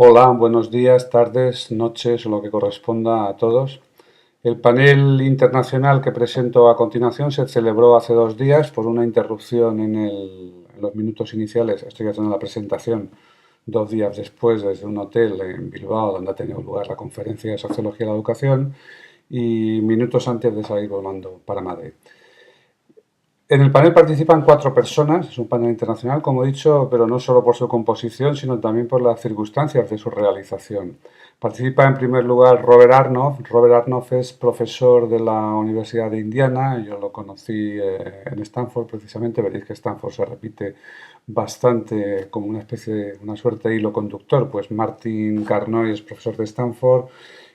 Hola, buenos días, tardes, noches o lo que corresponda a todos. El panel internacional que presento a continuación se celebró hace 2 días por una interrupción en los minutos iniciales. Estoy haciendo la presentación 2 días después desde un hotel en Bilbao donde ha tenido lugar la conferencia de Sociología de la Educación y minutos antes de salir volando para Madrid. En el panel participan 4 personas, es un panel internacional, como he dicho, pero no solo por su composición, sino también por las circunstancias de su realización. Participa en primer lugar Robert Arnoff. Robert Arnoff es profesor de la Universidad de Indiana, yo lo conocí en Stanford precisamente, veréis que Stanford se repite bastante como una especie de una suerte de hilo conductor, pues Martin Carnoy es profesor de Stanford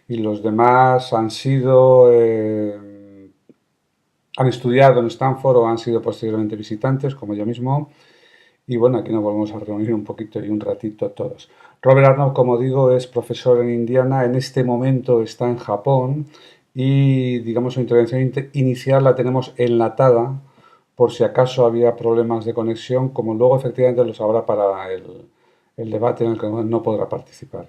y los demás han estudiado en Stanford o han sido posteriormente visitantes, como yo mismo. Y bueno, aquí nos volvemos a reunir un poquito y un ratito todos. Robert Arnold, como digo, es profesor en Indiana. En este momento está en Japón y, digamos, su intervención inicial la tenemos enlatada por si acaso había problemas de conexión, como luego efectivamente lo sabrá para el debate en el que no podrá participar.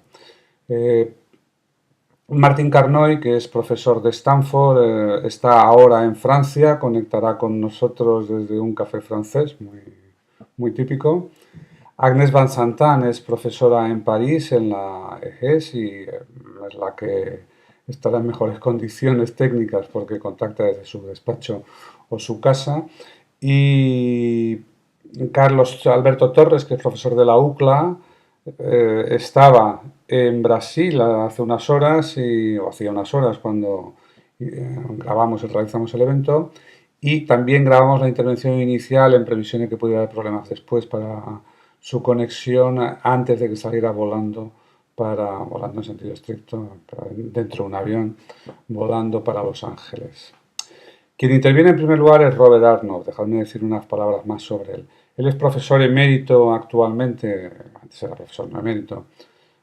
Martin Carnoy, que es profesor de Stanford, está ahora en Francia, conectará con nosotros desde un café francés, muy típico. Agnes Van Santan es profesora en París, en la EGES, y es la que estará en mejores condiciones técnicas porque contacta desde su despacho o su casa. Y Carlos Alberto Torres, que es profesor de la UCLA, estaba en Brasil hace unas horas, o hacía unas horas cuando grabamos y realizamos el evento, y también grabamos la intervención inicial en previsión de que pudiera haber problemas después para su conexión antes de que saliera volando en sentido estricto, dentro de un avión, volando para Los Ángeles. Quien interviene en primer lugar es Robert Arnold, dejadme decir unas palabras más sobre él. Él es profesor emérito actualmente, antes era profesor no emérito,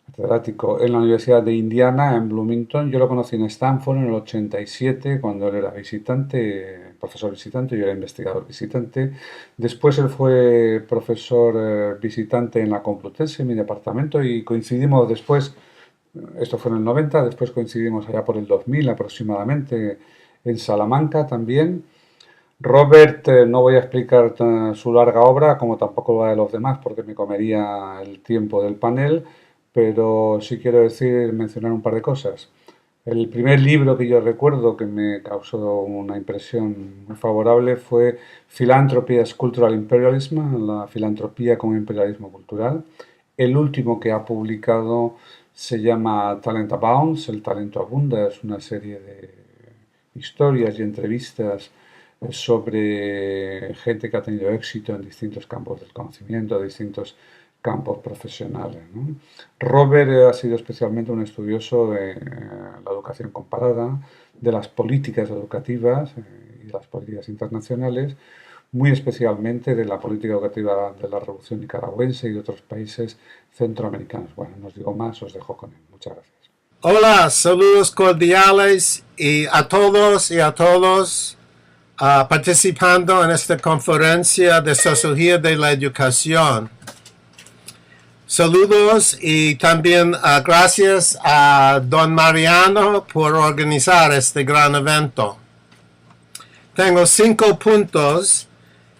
catedrático en la Universidad de Indiana, en Bloomington. Yo lo conocí en Stanford en el 87, cuando él era visitante, profesor visitante, yo era investigador visitante. Después él fue profesor visitante en la Complutense, en mi departamento, y coincidimos después, esto fue en el 90, después coincidimos allá por el 2000 aproximadamente, en Salamanca también. Robert, no voy a explicar su larga obra, como tampoco la de los demás, porque me comería el tiempo del panel, pero sí quiero mencionar un par de cosas. El primer libro que yo recuerdo que me causó una impresión muy favorable fue Philanthropy as Cultural Imperialism, la filantropía como imperialismo cultural. El último que ha publicado se llama Talent Abounds, el talento abunda, es una serie de historias y entrevistas sobre gente que ha tenido éxito en distintos campos del conocimiento, distintos campos profesionales, ¿no? Robert ha sido especialmente un estudioso de la educación comparada, de las políticas educativas y las políticas internacionales, muy especialmente de la política educativa de la Revolución Nicaragüense y de otros países centroamericanos. Bueno, no os digo más, os dejo con él. Muchas gracias. Hola, saludos cordiales a todos y a todos participando en esta conferencia de Sociología de la Educación. Saludos y también gracias a don Mariano por organizar este gran evento. Tengo 5 puntos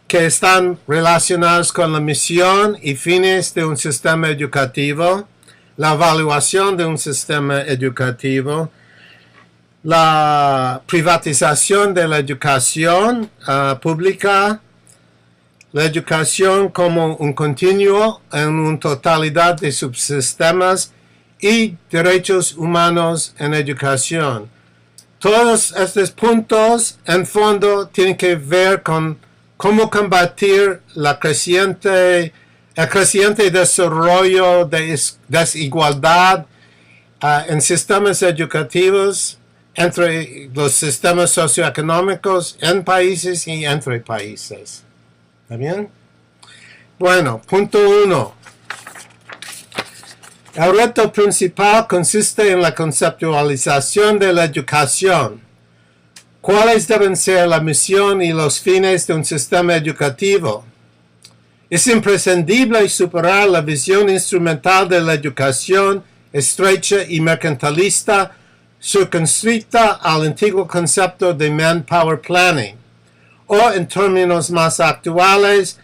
que están relacionados con la misión y fines de un sistema educativo, la evaluación de un sistema educativo, la privatización de la educación pública, la educación como un continuo en una totalidad de subsistemas y derechos humanos en educación. Todos estos puntos, en fondo, tienen que ver con cómo combatir el creciente desarrollo de desigualdad en sistemas educativos entre los sistemas socioeconómicos en países y entre países. ¿Está bien? Bueno, punto 1. El reto principal consiste en la conceptualización de la educación. ¿Cuáles deben ser la misión y los fines de un sistema educativo? Es imprescindible superar la visión instrumental de la educación estrecha y mercantilista circunscrita al antiguo concepto de manpower planning, o en términos más actuales,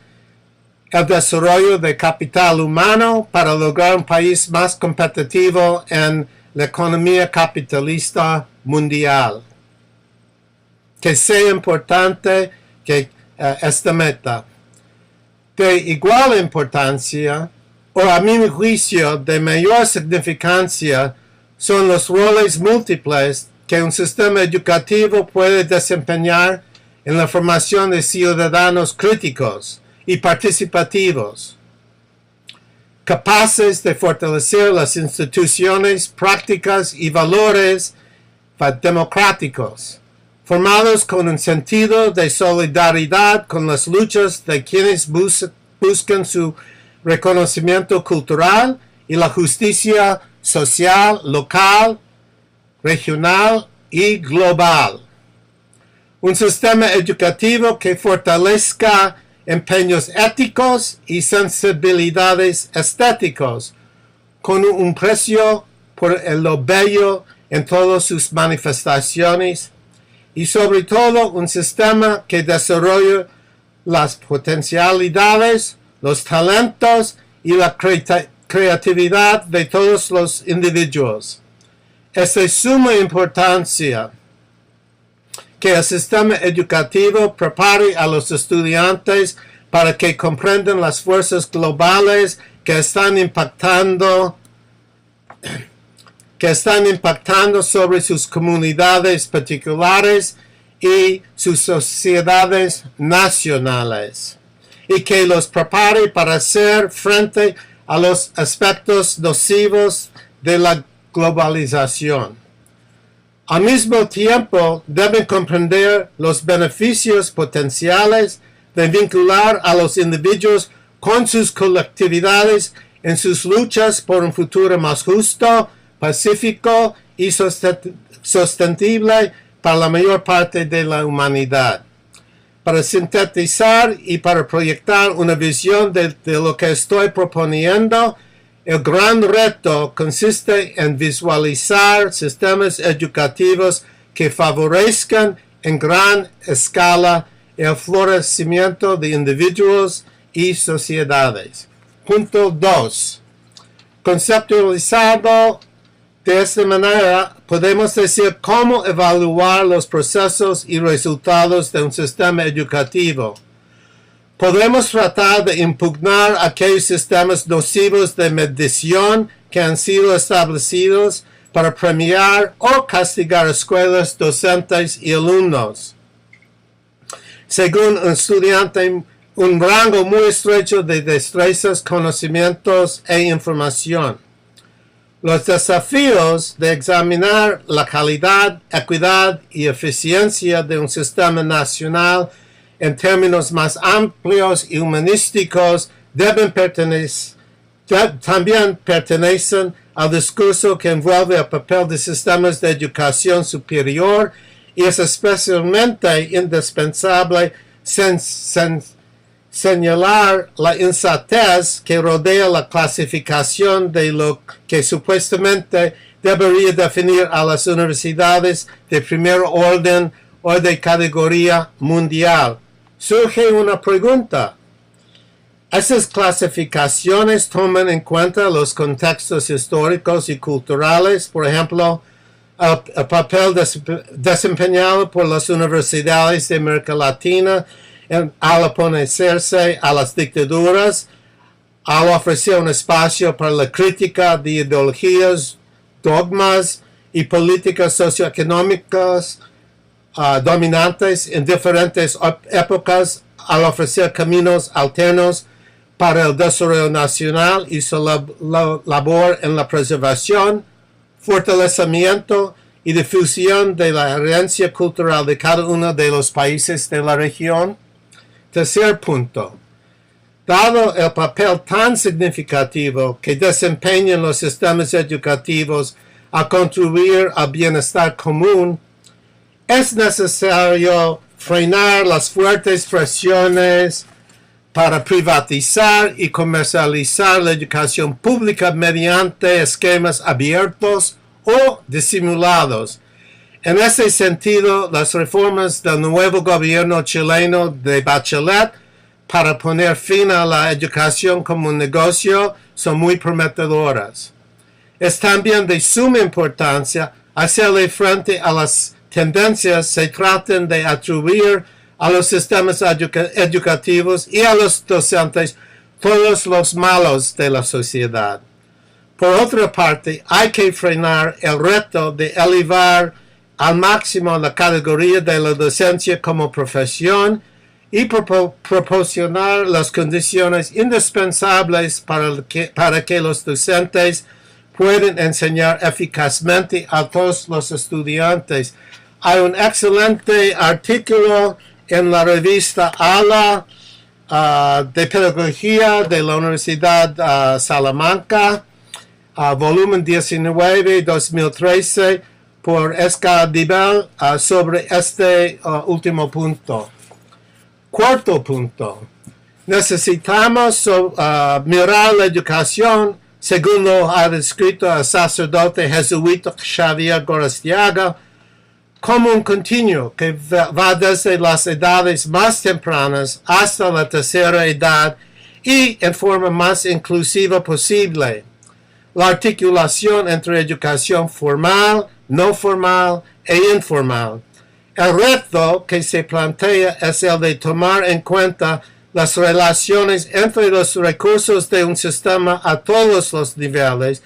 el desarrollo de capital humano para lograr un país más competitivo en la economía capitalista mundial. Que sea importante que esta meta. De igual importancia, o a mi juicio de mayor significancia, son los roles múltiples que un sistema educativo puede desempeñar en la formación de ciudadanos críticos y participativos, capaces de fortalecer las instituciones, prácticas y valores democráticos, formados con un sentido de solidaridad con las luchas de quienes buscan su reconocimiento cultural y la justicia social, local, regional y global. Un sistema educativo que fortalezca empeños éticos y sensibilidades estéticos, con un precio por lo bello en todas sus manifestaciones, y sobre todo un sistema que desarrolle las potencialidades, los talentos y la creatividad de todos los individuos. Es de suma importancia que el sistema educativo prepare a los estudiantes para que comprendan las fuerzas globales que están impactando sobre sus comunidades particulares y sus sociedades nacionales, y que los prepare para hacer frente a los aspectos nocivos de la globalización. Al mismo tiempo, deben comprender los beneficios potenciales de vincular a los individuos con sus colectividades en sus luchas por un futuro más justo, pacífico y sostenible para la mayor parte de la humanidad. Para sintetizar y para proyectar una visión de lo que estoy proponiendo, el gran reto consiste en visualizar sistemas educativos que favorezcan en gran escala el florecimiento de individuos y sociedades. Punto 2. Conceptualizado de esta manera, podemos decir cómo evaluar los procesos y resultados de un sistema educativo. Podemos tratar de impugnar aquellos sistemas nocivos de medición que han sido establecidos para premiar o castigar escuelas, docentes y alumnos, según un estudiante, un rango muy estrecho de destrezas, conocimientos e información. Los desafíos de examinar la calidad, equidad y eficiencia de un sistema nacional en términos más amplios y humanísticos también pertenecen al discurso que envuelve el papel de sistemas de educación superior, y es especialmente indispensable señalar la insensatez que rodea la clasificación de lo que supuestamente debería definir a las universidades de primer orden o de categoría mundial. Surge una pregunta. ¿Esas clasificaciones toman en cuenta los contextos históricos y culturales, por ejemplo, el papel desempeñado por las universidades de América Latina al oponerse a las dictaduras, al ofrecer un espacio para la crítica de ideologías, dogmas y políticas socioeconómicas dominantes en diferentes épocas, al ofrecer caminos alternos para el desarrollo nacional y su labor en la preservación, fortalecimiento y difusión de la herencia cultural de cada uno de los países de la región? Tercer punto. Dado el papel tan significativo que desempeñan los sistemas educativos a contribuir al bienestar común, es necesario frenar las fuertes presiones para privatizar y comercializar la educación pública mediante esquemas abiertos o disimulados. En ese sentido, las reformas del nuevo gobierno chileno de Bachelet para poner fin a la educación como un negocio son muy prometedoras. Es también de suma importancia hacerle frente a las tendencias se traten de atribuir a los sistemas educativos y a los docentes todos los malos de la sociedad. Por otra parte, hay que frenar el reto de elevar al máximo la categoría de la docencia como profesión y proporcionar las condiciones indispensables para que los docentes puedan enseñar eficazmente a todos los estudiantes. Hay un excelente artículo en la revista ALA de Pedagogía de la Universidad Salamanca, volumen 19, 2013, por Escadibel sobre este último punto. Cuarto punto. Necesitamos mirar la educación, según lo ha descrito el sacerdote jesuita Xavier Gorostiaga, como un continuo que va desde las edades más tempranas hasta la tercera edad y en forma más inclusiva posible. La articulación entre educación formal, no formal e informal. El reto que se plantea es el de tomar en cuenta las relaciones entre los recursos de un sistema a todos los niveles,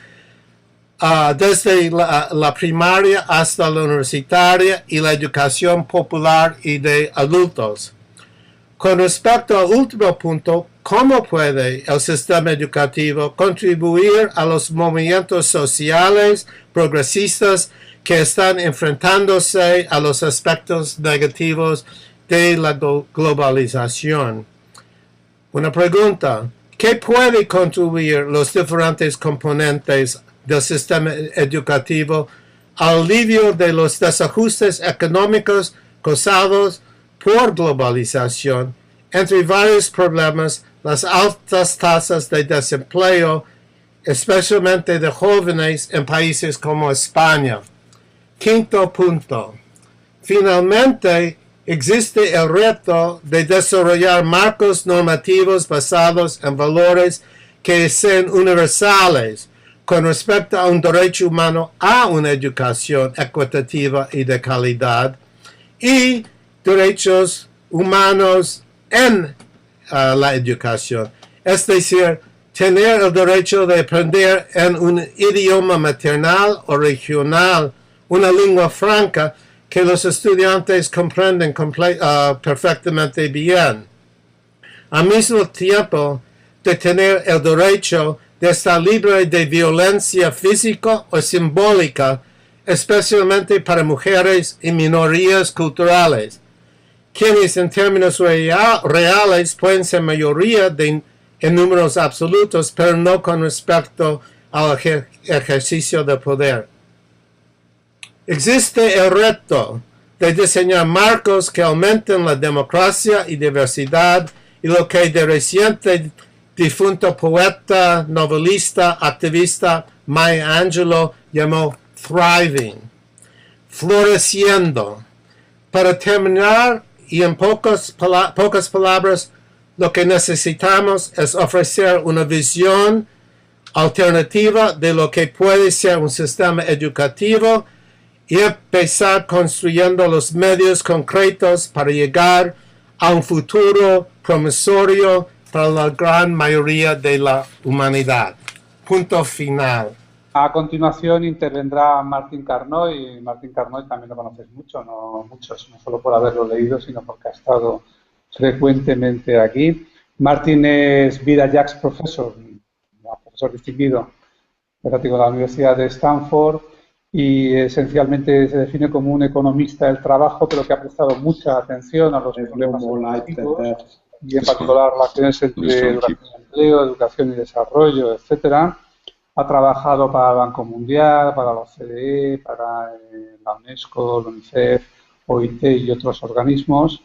desde la primaria hasta la universitaria y la educación popular y de adultos. Con respecto al último punto, ¿cómo puede el sistema educativo contribuir a los movimientos sociales progresistas que están enfrentándose a los aspectos negativos de la globalización? Una pregunta: ¿qué puede contribuir los diferentes componentes del sistema educativo al alivio de los desajustes económicos causados por globalización, entre varios problemas, las altas tasas de desempleo, especialmente de jóvenes en países como España? Quinto punto. Finalmente, existe el reto de desarrollar marcos normativos basados en valores que sean universales con respecto a un derecho humano a una educación equitativa y de calidad y derechos humanos en la educación. Es decir, tener el derecho de aprender en un idioma maternal o regional, una lengua franca que los estudiantes comprenden perfectamente bien. Al mismo tiempo, de tener el derecho de estar libre de violencia física o simbólica, especialmente para mujeres y minorías culturales, quienes en términos reales pueden ser mayoría en números absolutos, pero no con respecto al ejercicio del poder. Existe el reto de diseñar marcos que aumenten la democracia y diversidad y lo que de reciente difunto poeta, novelista, activista Maya Angelou llamó thriving, floreciendo. Para terminar, y en pocas palabras, lo que necesitamos es ofrecer una visión alternativa de lo que puede ser un sistema educativo y empezar construyendo los medios concretos para llegar a un futuro promisorio para la gran mayoría de la humanidad. Punto final. A continuación intervendrá Martín Carnoy. Martín Carnoy también lo conoces mucho, no solo por haberlo leído, sino porque ha estado frecuentemente aquí. Martín es Vida Jacks Professor, profesor distinguido catedrático de la Universidad de Stanford, y esencialmente se define como un economista del trabajo, pero que ha prestado mucha atención a los problemas educativos y en particular relaciones entre educación y empleo, educación y desarrollo, etcétera. Ha trabajado para el Banco Mundial, para la OCDE, para la UNESCO, la UNICEF, OIT y otros organismos.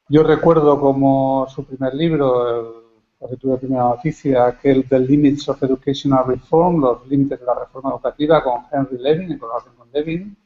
Yo recuerdo como su primer libro, porque tuve primera noticia, aquel The Limits of Educational Reform, los límites de la reforma educativa, con Henry Levin, en colaboración con Levin.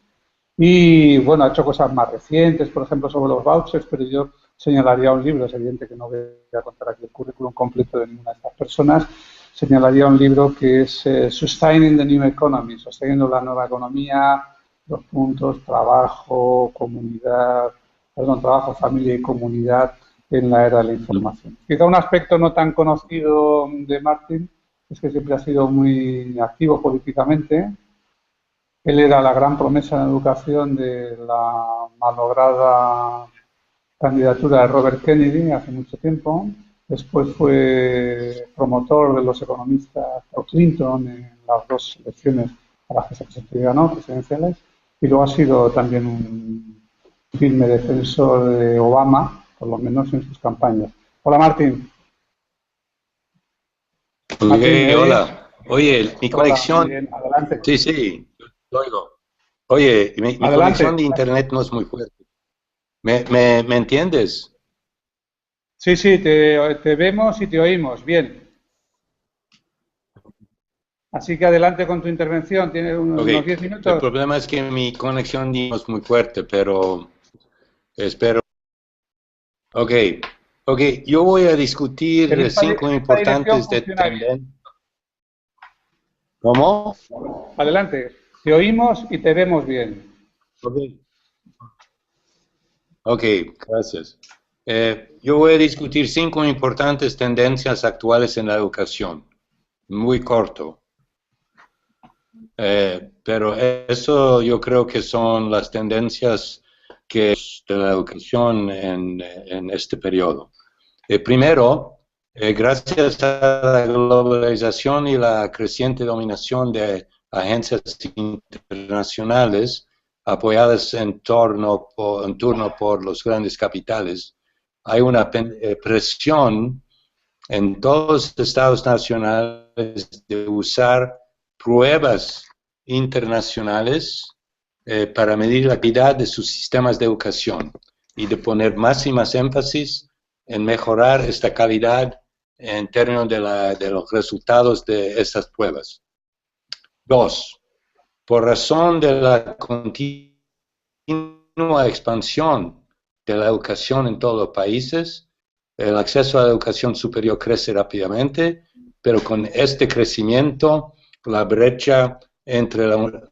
Y bueno, ha hecho cosas más recientes, por ejemplo, sobre los vouchers, pero yo señalaría un libro, es evidente que no voy a contar aquí el currículum completo de ninguna de estas personas, señalaría un libro que es Sustaining the New Economy, sosteniendo la nueva economía, dos puntos, trabajo, comunidad, perdón, trabajo, familia y comunidad en la era de la información. Quizá un aspecto no tan conocido de Martin es que siempre ha sido muy activo políticamente. Él era la gran promesa en educación de la malograda candidatura de Robert Kennedy hace mucho tiempo. Después fue promotor de los economistas Bill Clinton en las dos elecciones a las que se ganó, presidenciales. Y luego ha sido también un firme defensor de Obama, por lo menos en sus campañas. Hola, Martín. Martín, ¿me Oye, oyes? hola. Oye, mi Hola, muy conexión, bien. Adelante. sí, sí, lo oigo. Oye, mi conexión Adelante. de internet no es muy fuerte. ¿Me entiendes? Sí, sí, te vemos y te oímos. Bien. Así que adelante con tu intervención. Tienes Ok, unos 10 el minutos. problema es que mi conexión no es muy fuerte, pero espero. Ok, ok, yo voy a discutir cinco En esta dirección importantes de funciona bien. tendencia. ¿Cómo? Adelante. Te oímos y te vemos bien. Ok, ok, gracias. Yo voy a discutir cinco importantes tendencias actuales en la educación. Muy corto. Pero eso yo creo que son las tendencias que de la educación en este periodo. Primero, gracias a la globalización y la creciente dominación de agencias internacionales apoyadas en turno por los grandes capitales, hay una presión en todos los estados nacionales de usar pruebas internacionales para medir la calidad de sus sistemas de educación y de poner más y más énfasis en mejorar esta calidad en términos de los resultados de estas pruebas. Dos, por razón de la continua expansión de la educación en todos los países, el acceso a la educación superior crece rápidamente, pero con este crecimiento, la brecha entre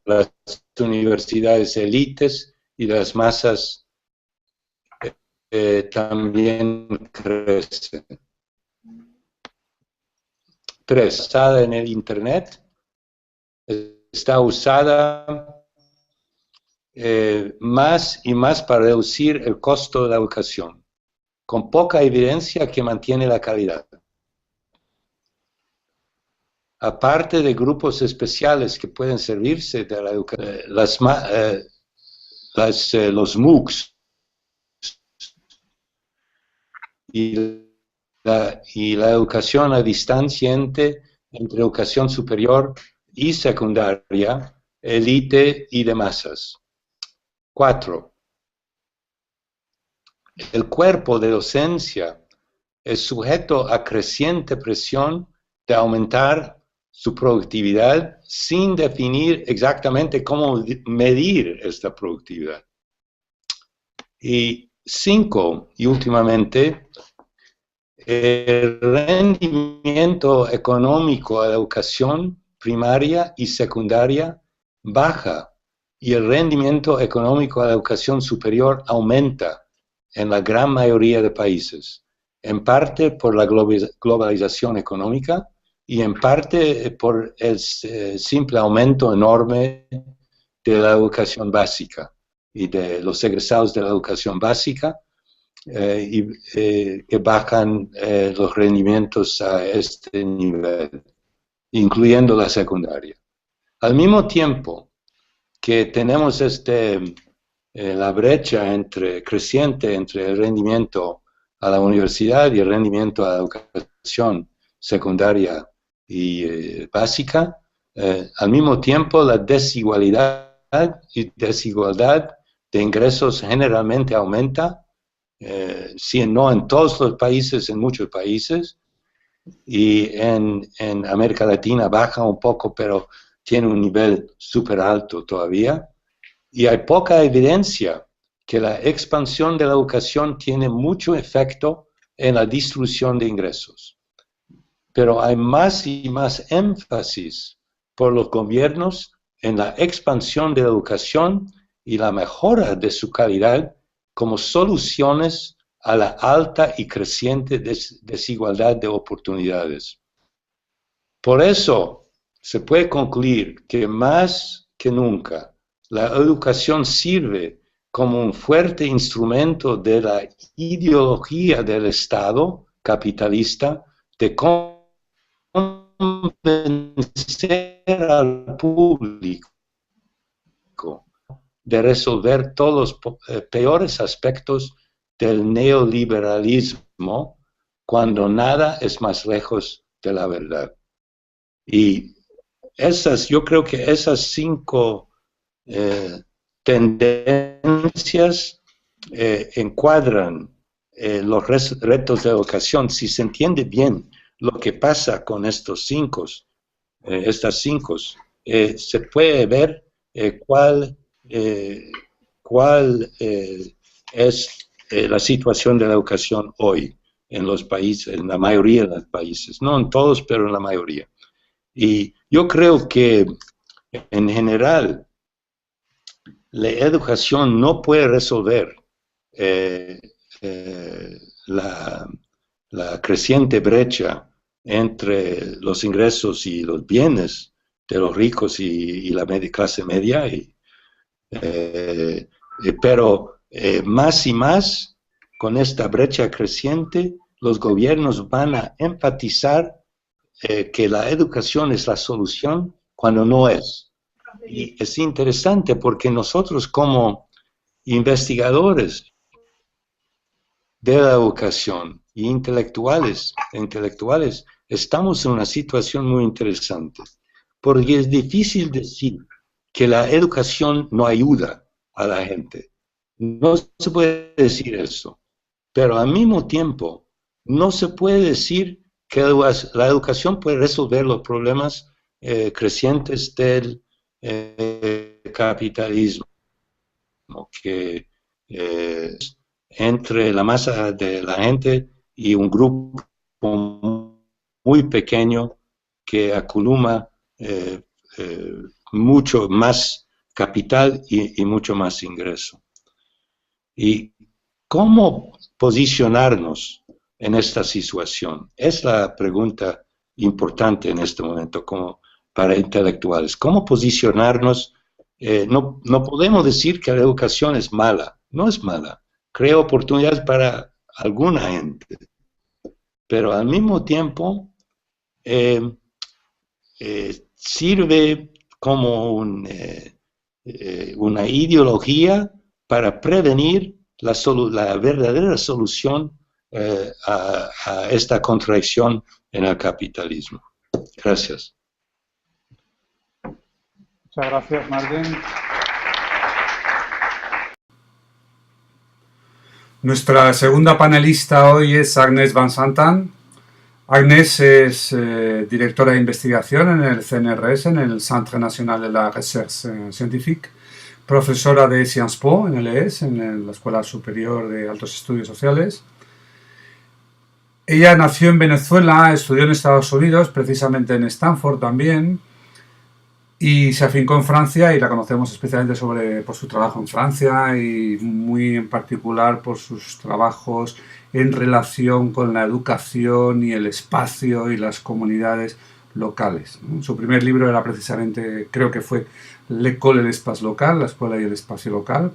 las universidades élites y las masas también crece. Tres, basada en el Internet, está usada más y más para reducir el costo de la educación, con poca evidencia que mantiene la calidad. Aparte de grupos especiales que pueden servirse de la educación, los MOOCs y la educación a distancia entre educación superior y secundaria, élite y de masas. 4. El cuerpo de docencia es sujeto a creciente presión de aumentar su productividad sin definir exactamente cómo medir esta productividad. Y 5, y últimamente, el rendimiento económico de la educación primaria y secundaria baja y el rendimiento económico de la educación superior aumenta en la gran mayoría de países, en parte por la globalización económica y en parte por el simple aumento enorme de la educación básica y de los egresados de la educación básica que bajan los rendimientos a este nivel, incluyendo la secundaria. Al mismo tiempo que tenemos la brecha creciente entre el rendimiento a la universidad y el rendimiento a la educación secundaria y básica, al mismo tiempo la desigualdad y desigualdad de ingresos generalmente aumenta si no en todos los países, en muchos países, y en América Latina baja un poco, pero tiene un nivel súper alto todavía, y hay poca evidencia que la expansión de la educación tiene mucho efecto en la distribución de ingresos. Pero hay más y más énfasis por los gobiernos en la expansión de la educación y la mejora de su calidad como soluciones a la alta y creciente desigualdad de oportunidades. Por eso se puede concluir que más que nunca la educación sirve como un fuerte instrumento de la ideología del Estado capitalista de convencer al público de resolver todos los peores aspectos del neoliberalismo cuando nada es más lejos de la verdad. Y yo creo que esas 5 tendencias encuadran los retos de educación. Si se entiende bien lo que pasa con estas 5, se puede ver cuál es la situación de la educación hoy en los países, en la mayoría de los países, no en todos, pero en la mayoría. Y yo creo que en general la educación no puede resolver la creciente brecha entre los ingresos y los bienes de los ricos y la clase media, pero más y más con esta brecha creciente los gobiernos van a enfatizar que la educación es la solución cuando no es. Y es interesante porque nosotros como investigadores de la educación y intelectuales, estamos en una situación muy interesante, porque es difícil decir que la educación no ayuda a la gente. No se puede decir eso, pero al mismo tiempo no se puede decir que la educación puede resolver los problemas crecientes del capitalismo, que entre la masa de la gente y un grupo muy pequeño que acumula mucho más capital y mucho más ingreso. ¿Y cómo posicionarnos en esta situación? Es la pregunta importante en este momento como para intelectuales. ¿Cómo posicionarnos? No podemos decir que la educación es mala. No es mala. Crea oportunidades para alguna gente. Pero al mismo tiempo sirve como una ideología para prevenir la verdadera solución a esta contradicción en el capitalismo. Gracias. Muchas gracias, Martín. Nuestra segunda panelista hoy es Agnès Van Santan. Agnès es directora de investigación en el CNRS, en el Centre National de la Recherche Scientifique, profesora de Sciences Po en el ES, en la Escuela Superior de Altos Estudios Sociales. Ella nació en Venezuela, estudió en Estados Unidos, precisamente en Stanford también, y se afincó en Francia, y la conocemos especialmente por su trabajo en Francia y muy en particular por sus trabajos en relación con la educación y el espacio y las comunidades locales. Su primer libro era precisamente, creo que fue L'École et l'Espace Local, la escuela y el espacio local.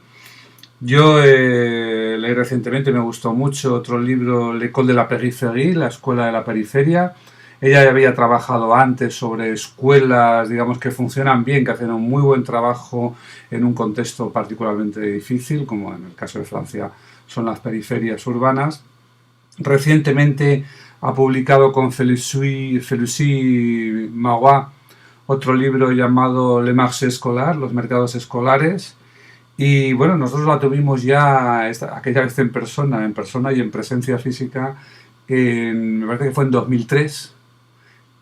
Yo leí recientemente, me gustó mucho otro libro, L'École de la Périphérie, la escuela de la periferia. Ella ya había trabajado antes sobre escuelas, digamos, que funcionan bien, que hacen un muy buen trabajo en un contexto particularmente difícil, como en el caso de Francia son las periferias urbanas. Recientemente ha publicado con Félicie Marois otro libro llamado Le Marché Scolaire, los mercados escolares, Y bueno, nosotros la tuvimos ya aquella vez en persona y en presencia física, me parece que fue en 2003,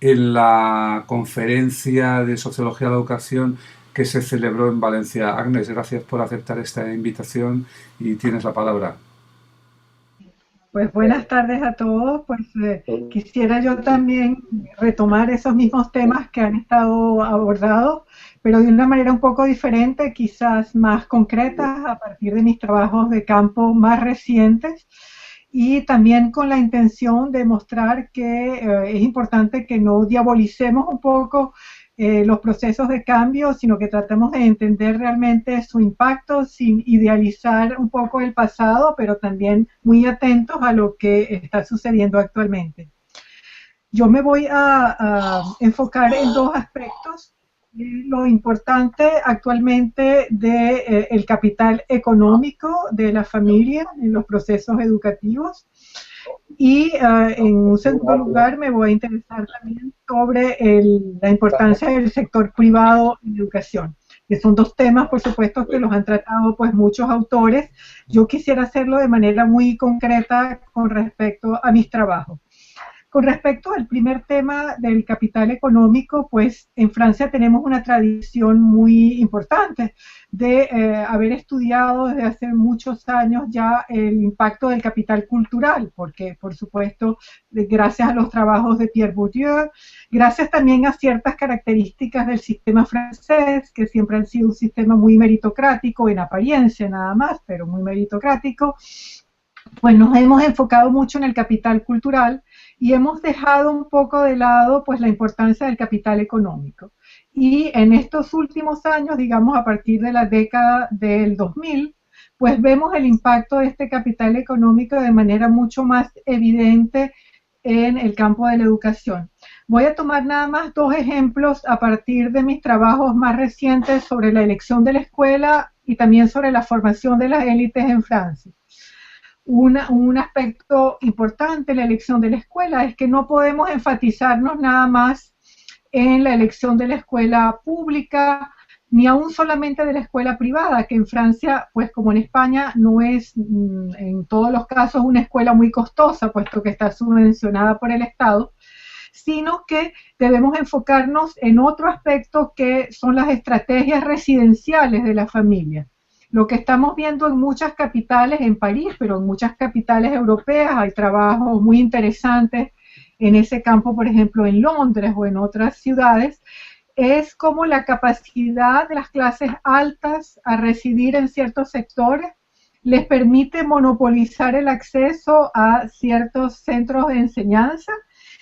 en la conferencia de Sociología de la Educación que se celebró en Valencia. Agnes, gracias por aceptar esta invitación y tienes la palabra. Pues buenas tardes a todos. Pues quisiera yo también retomar esos mismos temas que han estado abordados, pero de una manera un poco diferente, quizás más concreta, a partir de mis trabajos de campo más recientes y también con la intención de mostrar que es importante que no diabolicemos un poco los procesos de cambio, sino que tratemos de entender realmente su impacto sin idealizar un poco el pasado, pero también muy atentos a lo que está sucediendo actualmente. Yo me voy a enfocar en dos aspectos. Lo importante actualmente del capital económico de la familia en los procesos educativos. Y en un segundo lugar me voy a interesar también sobre la importancia del sector privado en educación, que son dos temas, por supuesto, que los han tratado pues muchos autores. Yo quisiera hacerlo de manera muy concreta con respecto a mis trabajos. Con respecto al primer tema del capital económico, pues en Francia tenemos una tradición muy importante de haber estudiado desde hace muchos años ya el impacto del capital cultural, porque por supuesto, gracias a los trabajos de Pierre Bourdieu, gracias también a ciertas características del sistema francés, que siempre han sido un sistema muy meritocrático, en apariencia nada más, pero muy meritocrático, pues nos hemos enfocado mucho en el capital cultural y hemos dejado un poco de lado pues la importancia del capital económico. Y en estos últimos años, digamos a partir de la década del 2000, pues vemos el impacto de este capital económico de manera mucho más evidente en el campo de la educación. Voy a tomar nada más dos ejemplos a partir de mis trabajos más recientes sobre la elección de la escuela y también sobre la formación de las élites en Francia. Un aspecto importante en la elección de la escuela es que no podemos enfatizarnos nada más en la elección de la escuela pública, ni aún solamente de la escuela privada, que en Francia, pues como en España, no es en todos los casos una escuela muy costosa, puesto que está subvencionada por el Estado, sino que debemos enfocarnos en otro aspecto que son las estrategias residenciales de la familia. Lo que estamos viendo en muchas capitales, en París, pero en muchas capitales europeas, hay trabajos muy interesantes en ese campo, por ejemplo, en Londres o en otras ciudades, es como la capacidad de las clases altas a residir en ciertos sectores les permite monopolizar el acceso a ciertos centros de enseñanza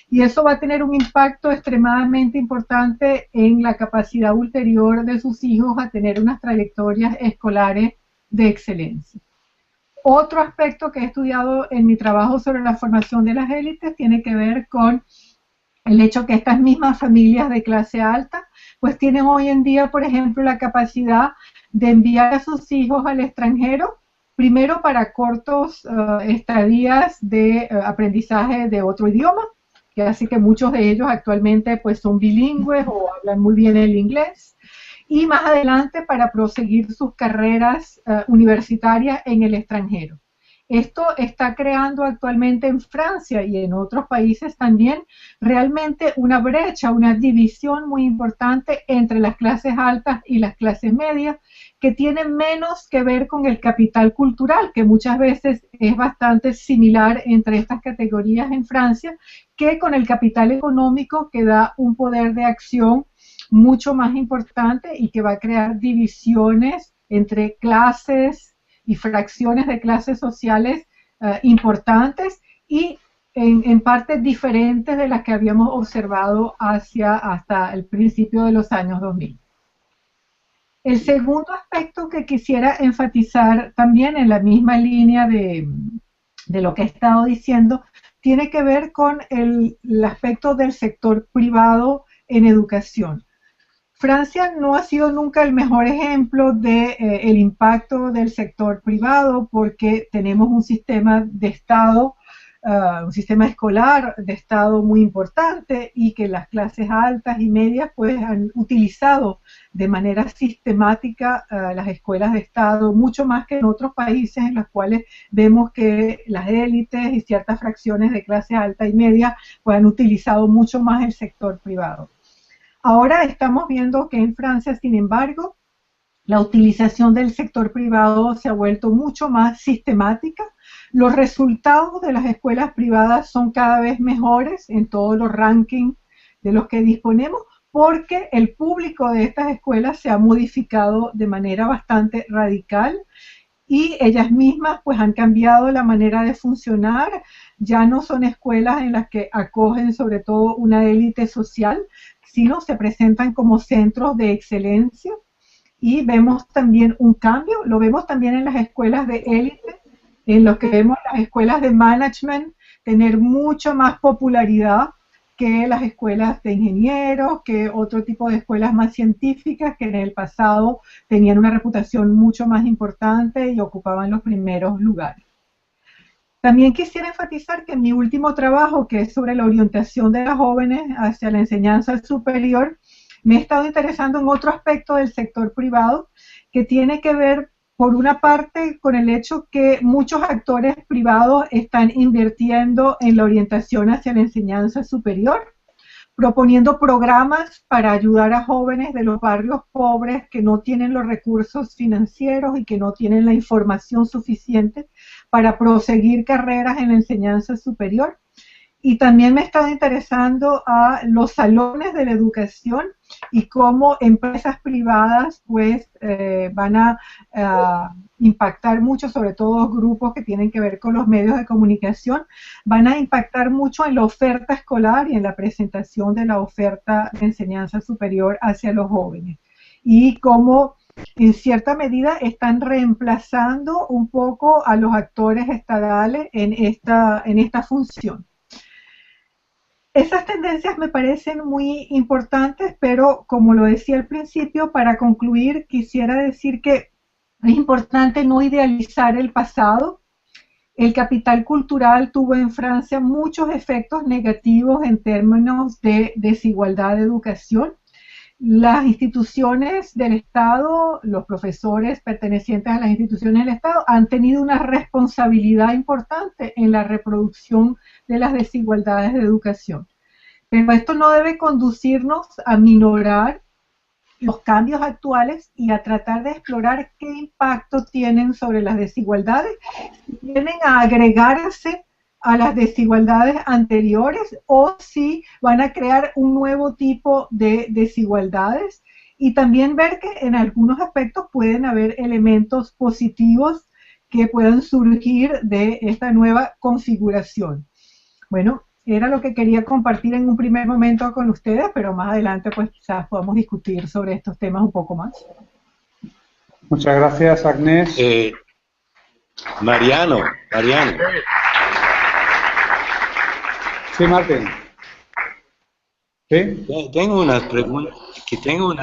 y eso va a tener un impacto extremadamente importante en la capacidad ulterior de sus hijos a tener unas trayectorias escolares de excelencia. Otro aspecto que he estudiado en mi trabajo sobre la formación de las élites tiene que ver con el hecho que estas mismas familias de clase alta pues tienen hoy en día, por ejemplo, la capacidad de enviar a sus hijos al extranjero, primero para cortos estadías de aprendizaje de otro idioma, que hace que muchos de ellos actualmente pues son bilingües o hablan muy bien el inglés, y más adelante para proseguir sus carreras universitarias en el extranjero. Esto está creando actualmente en Francia y en otros países también realmente una brecha, una división muy importante entre las clases altas y las clases medias, que tiene menos que ver con el capital cultural, que muchas veces es bastante similar entre estas categorías en Francia, que con el capital económico, que da un poder de acción mucho más importante y que va a crear divisiones entre clases y fracciones de clases sociales importantes y en partes diferentes de las que habíamos observado hasta el principio de los años 2000. El segundo aspecto que quisiera enfatizar también en la misma línea de lo que he estado diciendo tiene que ver con el aspecto del sector privado en educación. Francia no ha sido nunca el mejor ejemplo del impacto del sector privado porque tenemos un sistema de Estado un sistema escolar de Estado muy importante y que las clases altas y medias pues han utilizado de manera sistemática las escuelas de Estado, mucho más que en otros países en los cuales vemos que las élites y ciertas fracciones de clase alta y media pues han utilizado mucho más el sector privado. Ahora estamos viendo que en Francia, sin embargo, la utilización del sector privado se ha vuelto mucho más sistemática. Los resultados de las escuelas privadas son cada vez mejores en todos los rankings de los que disponemos, porque el público de estas escuelas se ha modificado de manera bastante radical y ellas mismas pues han cambiado la manera de funcionar. Ya no son escuelas en las que acogen sobre todo una élite social, sino se presentan como centros de excelencia. Y vemos también un cambio, lo vemos también en las escuelas de élite, en los que vemos las escuelas de management tener mucha más popularidad que las escuelas de ingenieros, que otro tipo de escuelas más científicas que en el pasado tenían una reputación mucho más importante y ocupaban los primeros lugares. También quisiera enfatizar que en mi último trabajo, que es sobre la orientación de las jóvenes hacia la enseñanza superior, me he estado interesando en otro aspecto del sector privado que tiene que ver, por una parte, con el hecho que muchos actores privados están invirtiendo en la orientación hacia la enseñanza superior, proponiendo programas para ayudar a jóvenes de los barrios pobres que no tienen los recursos financieros y que no tienen la información suficiente para proseguir carreras en la enseñanza superior. Y también me he estado interesando a los salones de la educación y cómo empresas privadas pues van a impactar mucho, sobre todo grupos que tienen que ver con los medios de comunicación, van a impactar mucho en la oferta escolar y en la presentación de la oferta de enseñanza superior hacia los jóvenes. Y cómo en cierta medida están reemplazando un poco a los actores estatales en esta función. Esas tendencias me parecen muy importantes, pero como lo decía al principio, para concluir quisiera decir que es importante no idealizar el pasado. El capital cultural tuvo en Francia muchos efectos negativos en términos de desigualdad de educación. Las instituciones del Estado, los profesores pertenecientes a las instituciones del Estado han tenido una responsabilidad importante en la reproducción de las desigualdades de educación. Pero esto no debe conducirnos a minorar los cambios actuales y a tratar de explorar qué impacto tienen sobre las desigualdades, si vienen a agregarse a las desigualdades anteriores o si van a crear un nuevo tipo de desigualdades, y también ver que en algunos aspectos pueden haber elementos positivos que puedan surgir de esta nueva configuración. Bueno, era lo que quería compartir en un primer momento con ustedes, pero más adelante pues quizás podamos discutir sobre estos temas un poco más. Muchas gracias, Agnès. Mariano. Sí, Martín. ¿Sí? Tengo una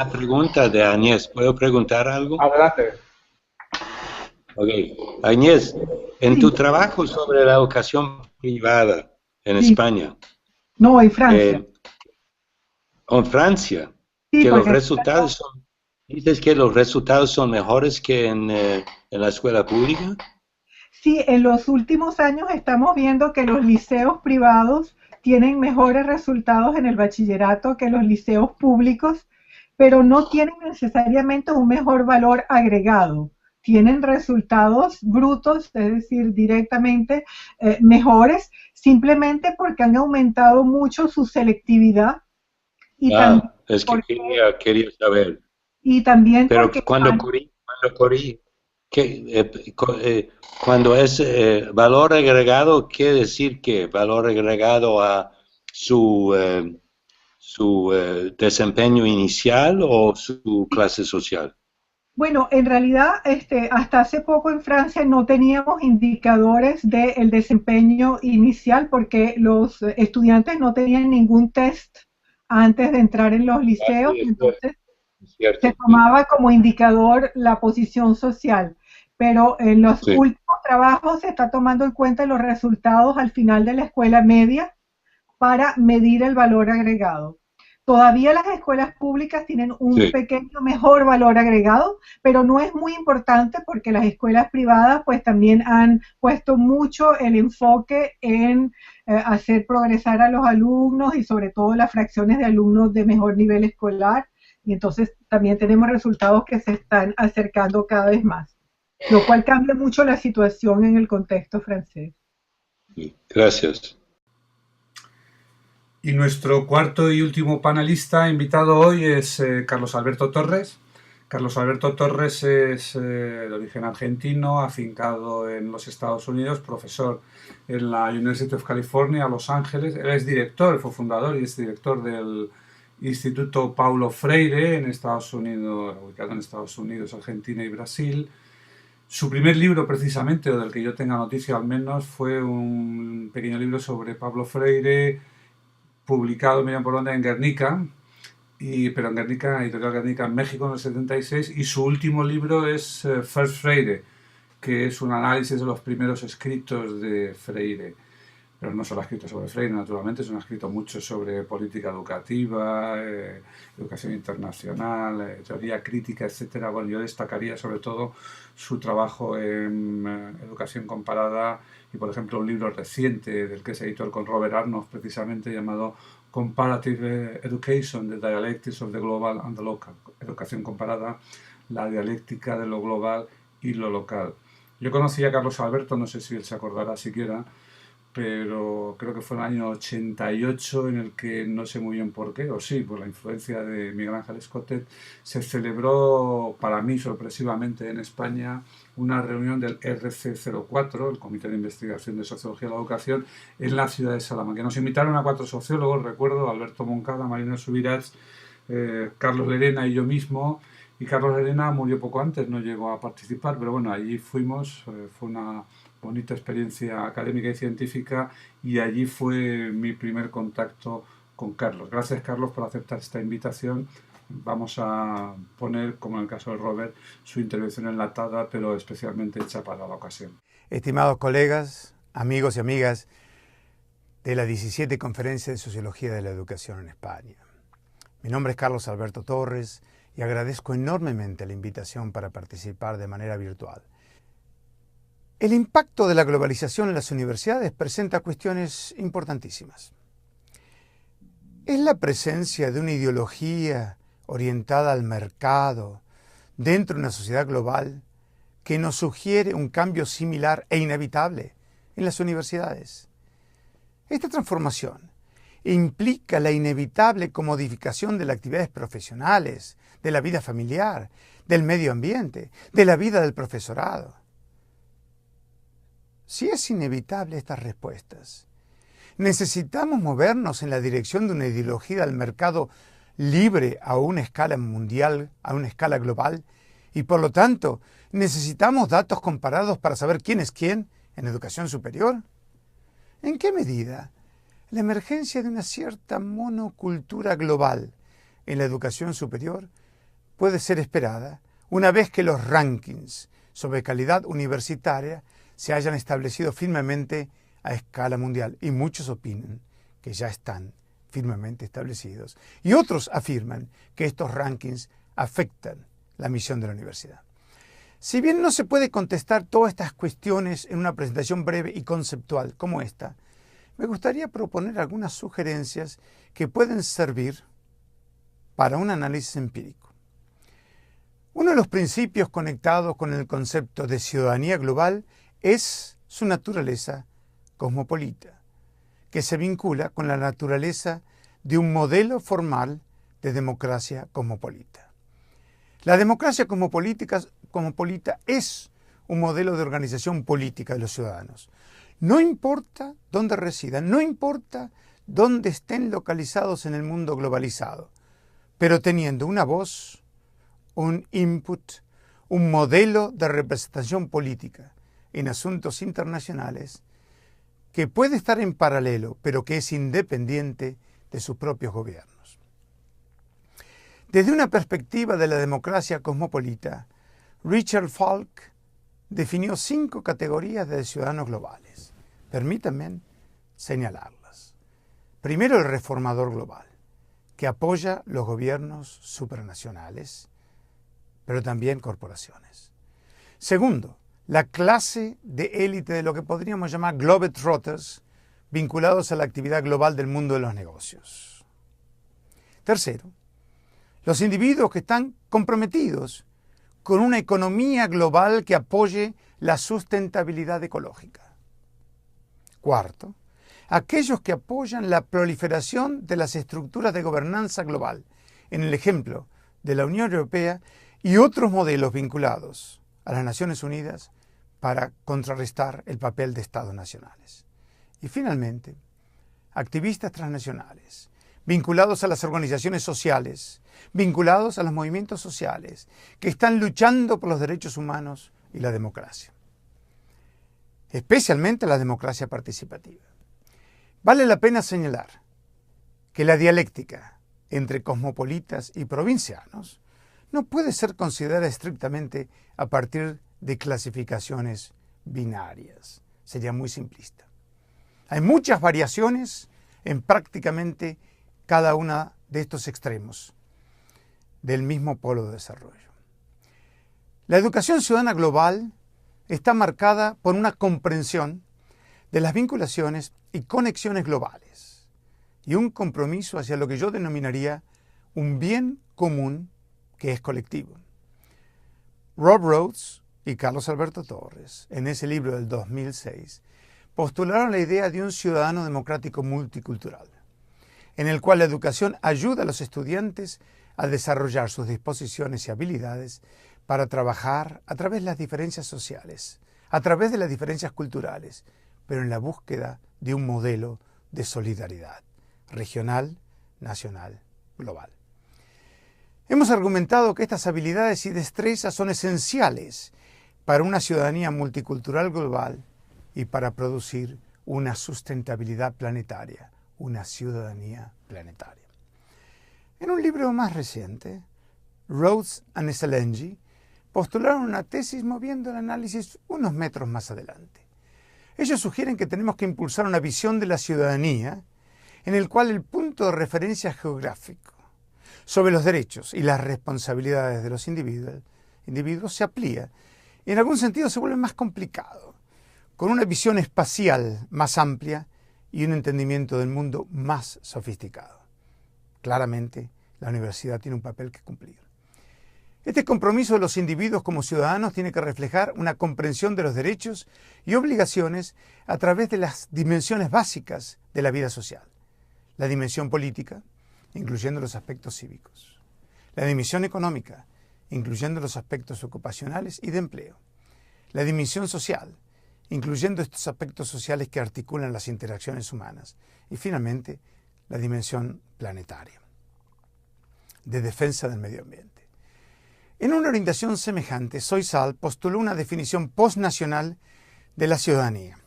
pregunta de Agnès. ¿Puedo preguntar algo? Adelante. Ok. Agnès, en tu trabajo sobre la educación privada en España. No, en Francia. En Francia. Sí, que los resultados son, ¿dices que los resultados son mejores que en la escuela pública? Sí, en los últimos años estamos viendo que los liceos privados tienen mejores resultados en el bachillerato que los liceos públicos, pero no tienen necesariamente un mejor valor agregado. Tienen resultados brutos, es decir, directamente mejores, simplemente porque han aumentado mucho su selectividad. Y también es que quería saber. Y también pero porque cuando es valor agregado, ¿quiere decir que valor agregado a su desempeño inicial o su clase social? Bueno, en realidad hasta hace poco en Francia no teníamos indicadores del desempeño inicial porque los estudiantes no tenían ningún test antes de entrar en los liceos, entonces se tomaba como indicador la posición social. pero en los Sí. últimos trabajos se está tomando en cuenta los resultados al final de la escuela media para medir el valor agregado. Todavía las escuelas públicas tienen un Sí. pequeño mejor valor agregado, pero no es muy importante porque las escuelas privadas pues también han puesto mucho el enfoque en hacer progresar a los alumnos y sobre todo las fracciones de alumnos de mejor nivel escolar, y entonces también tenemos resultados que se están acercando cada vez más, lo cual cambia mucho la situación en el contexto francés. Sí. Gracias. Y nuestro cuarto y último panelista invitado hoy es Carlos Alberto Torres. Carlos Alberto Torres es de origen argentino, afincado en los Estados Unidos, profesor en la University of California, Los Ángeles. Él es director, fue fundador y es director del Instituto Paulo Freire en Estados Unidos, ubicado en Estados Unidos, Argentina y Brasil. Su primer libro, precisamente, o del que yo tenga noticia al menos, fue un pequeño libro sobre Pablo Freire, publicado, miren por dónde, en Guernica, pero en Guernica, editorial Guernica en México en el 76, y su último libro es First Freire, que es un análisis de los primeros escritos de Freire. Pero no solo ha escrito sobre Freire, naturalmente, sino ha escrito mucho sobre política educativa, educación internacional, teoría crítica, etcétera. Bueno, yo destacaría sobre todo su trabajo en educación comparada y, por ejemplo, un libro reciente del que es editor con Robert Arnold, precisamente, llamado Comparative Education, The Dialectics of the Global and the Local. Educación comparada, la dialéctica de lo global y lo local. Yo conocí a Carlos Alberto, no sé si él se acordará siquiera, pero creo que fue en el año 88 en el que, no sé muy bien por qué, o sí, por la influencia de Miguel Ángel Escotet, se celebró, para mí sorpresivamente, en España, una reunión del RC04, el Comité de Investigación de Sociología de la Educación, en la ciudad de Salamanca. Nos invitaron a 4 sociólogos, recuerdo, Alberto Moncada, Marina Subirats, Carlos Lerena y yo mismo, y Carlos Lerena murió poco antes, no llegó a participar, pero bueno, allí fuimos, fue una bonita experiencia académica y científica, y allí fue mi primer contacto con Carlos. Gracias, Carlos, por aceptar esta invitación. Vamos a poner, como en el caso de Robert, su intervención enlatada, pero especialmente hecha para la ocasión. Estimados colegas, amigos y amigas de la 17 Conferencia de Sociología de la Educación en España. Mi nombre es Carlos Alberto Torres y agradezco enormemente la invitación para participar de manera virtual. El impacto de la globalización en las universidades presenta cuestiones importantísimas. ¿Es la presencia de una ideología orientada al mercado dentro de una sociedad global que nos sugiere un cambio similar e inevitable en las universidades? Esta transformación implica la inevitable comodificación de las actividades profesionales, de la vida familiar, del medio ambiente, de la vida del profesorado. Si es inevitable estas respuestas, necesitamos movernos en la dirección de una ideología del mercado libre a una escala mundial, a una escala global, y por lo tanto necesitamos datos comparados para saber quién es quién en educación superior. ¿En qué medida la emergencia de una cierta monocultura global en la educación superior puede ser esperada una vez que los rankings sobre calidad universitaria se hayan establecido firmemente a escala mundial? Y muchos opinan que ya están firmemente establecidos. Y otros afirman que estos rankings afectan la misión de la universidad. Si bien no se puede contestar todas estas cuestiones en una presentación breve y conceptual como esta, me gustaría proponer algunas sugerencias que pueden servir para un análisis empírico. Uno de los principios conectados con el concepto de ciudadanía global es su naturaleza cosmopolita, que se vincula con la naturaleza de un modelo formal de democracia cosmopolita. La democracia cosmopolita es un modelo de organización política de los ciudadanos. No importa dónde residan, no importa dónde estén localizados en el mundo globalizado, pero teniendo una voz, un input, un modelo de representación política en asuntos internacionales que puede estar en paralelo, pero que es independiente de sus propios gobiernos. Desde una perspectiva de la democracia cosmopolita, Richard Falk definió 5 categorías de ciudadanos globales. Permítanme señalarlas. Primero, el reformador global, que apoya los gobiernos supranacionales, pero también corporaciones. Segundo, la clase de élite de lo que podríamos llamar globetrotters, vinculados a la actividad global del mundo de los negocios. Tercero, los individuos que están comprometidos con una economía global que apoye la sustentabilidad ecológica. Cuarto, aquellos que apoyan la proliferación de las estructuras de gobernanza global, en el ejemplo de la Unión Europea y otros modelos vinculados a las Naciones Unidas para contrarrestar el papel de Estados nacionales. Y finalmente, activistas transnacionales, vinculados a las organizaciones sociales, vinculados a los movimientos sociales, que están luchando por los derechos humanos y la democracia, especialmente la democracia participativa. Vale la pena señalar que la dialéctica entre cosmopolitas y provincianos no puede ser considerada estrictamente a partir de clasificaciones binarias. Sería muy simplista. Hay muchas variaciones en prácticamente cada uno de estos extremos del mismo polo de desarrollo. La educación ciudadana global está marcada por una comprensión de las vinculaciones y conexiones globales y un compromiso hacia lo que yo denominaría un bien común que es colectivo. Rob Rhodes y Carlos Alberto Torres, en ese libro del 2006, postularon la idea de un ciudadano democrático multicultural, en el cual la educación ayuda a los estudiantes a desarrollar sus disposiciones y habilidades para trabajar a través de las diferencias sociales, a través de las diferencias culturales, pero en la búsqueda de un modelo de solidaridad regional, nacional, global. Hemos argumentado que estas habilidades y destrezas son esenciales para una ciudadanía multicultural global y para producir una sustentabilidad planetaria, una ciudadanía planetaria. En un libro más reciente, Rhodes y Salengi postularon una tesis moviendo el análisis unos metros más adelante. Ellos sugieren que tenemos que impulsar una visión de la ciudadanía en el cual el punto de referencia geográfico sobre los derechos y las responsabilidades de los individuos se amplía y en algún sentido se vuelve más complicado, con una visión espacial más amplia y un entendimiento del mundo más sofisticado. Claramente, la universidad tiene un papel que cumplir. Este compromiso de los individuos como ciudadanos tiene que reflejar una comprensión de los derechos y obligaciones a través de las dimensiones básicas de la vida social. La dimensión política, incluyendo los aspectos cívicos. La dimensión económica, incluyendo los aspectos ocupacionales y de empleo. La dimensión social, incluyendo estos aspectos sociales que articulan las interacciones humanas. Y finalmente, la dimensión planetaria, de defensa del medio ambiente. En una orientación semejante, Soysal postuló una definición postnacional de la ciudadanía,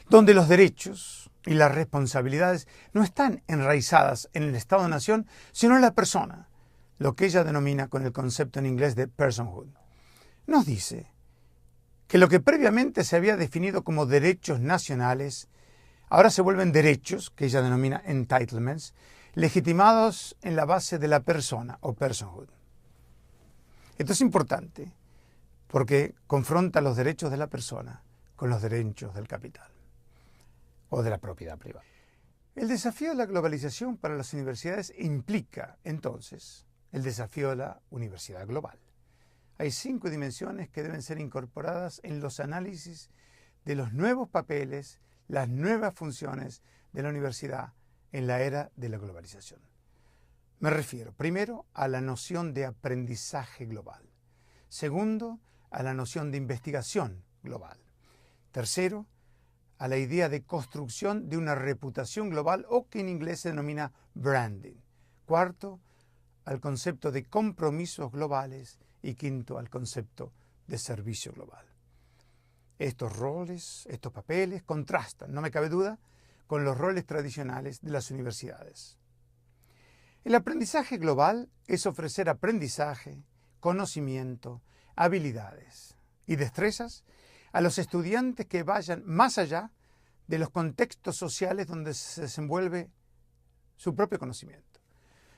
donde los derechos y las responsabilidades no están enraizadas en el Estado-nación, sino en la persona, lo que ella denomina con el concepto en inglés de personhood. Nos dice que lo que previamente se había definido como derechos nacionales, ahora se vuelven derechos, que ella denomina entitlements, legitimados en la base de la persona o personhood. Esto es importante porque confronta los derechos de la persona con los derechos del capital o de la propiedad privada. El desafío de la globalización para las universidades implica, entonces, el desafío de la universidad global. Hay 5 dimensiones que deben ser incorporadas en los análisis de los nuevos papeles, las nuevas funciones de la universidad en la era de la globalización. Me refiero, primero, a la noción de aprendizaje global. Segundo, a la noción de investigación global. Tercero, a la idea de construcción de una reputación global o que en inglés se denomina branding. Cuarto, al concepto de compromisos globales. Y quinto, al concepto de servicio global. Estos roles, estos papeles contrastan, no me cabe duda, con los roles tradicionales de las universidades. El aprendizaje global es ofrecer aprendizaje, conocimiento, habilidades y destrezas a los estudiantes que vayan más allá de los contextos sociales donde se desenvuelve su propio conocimiento.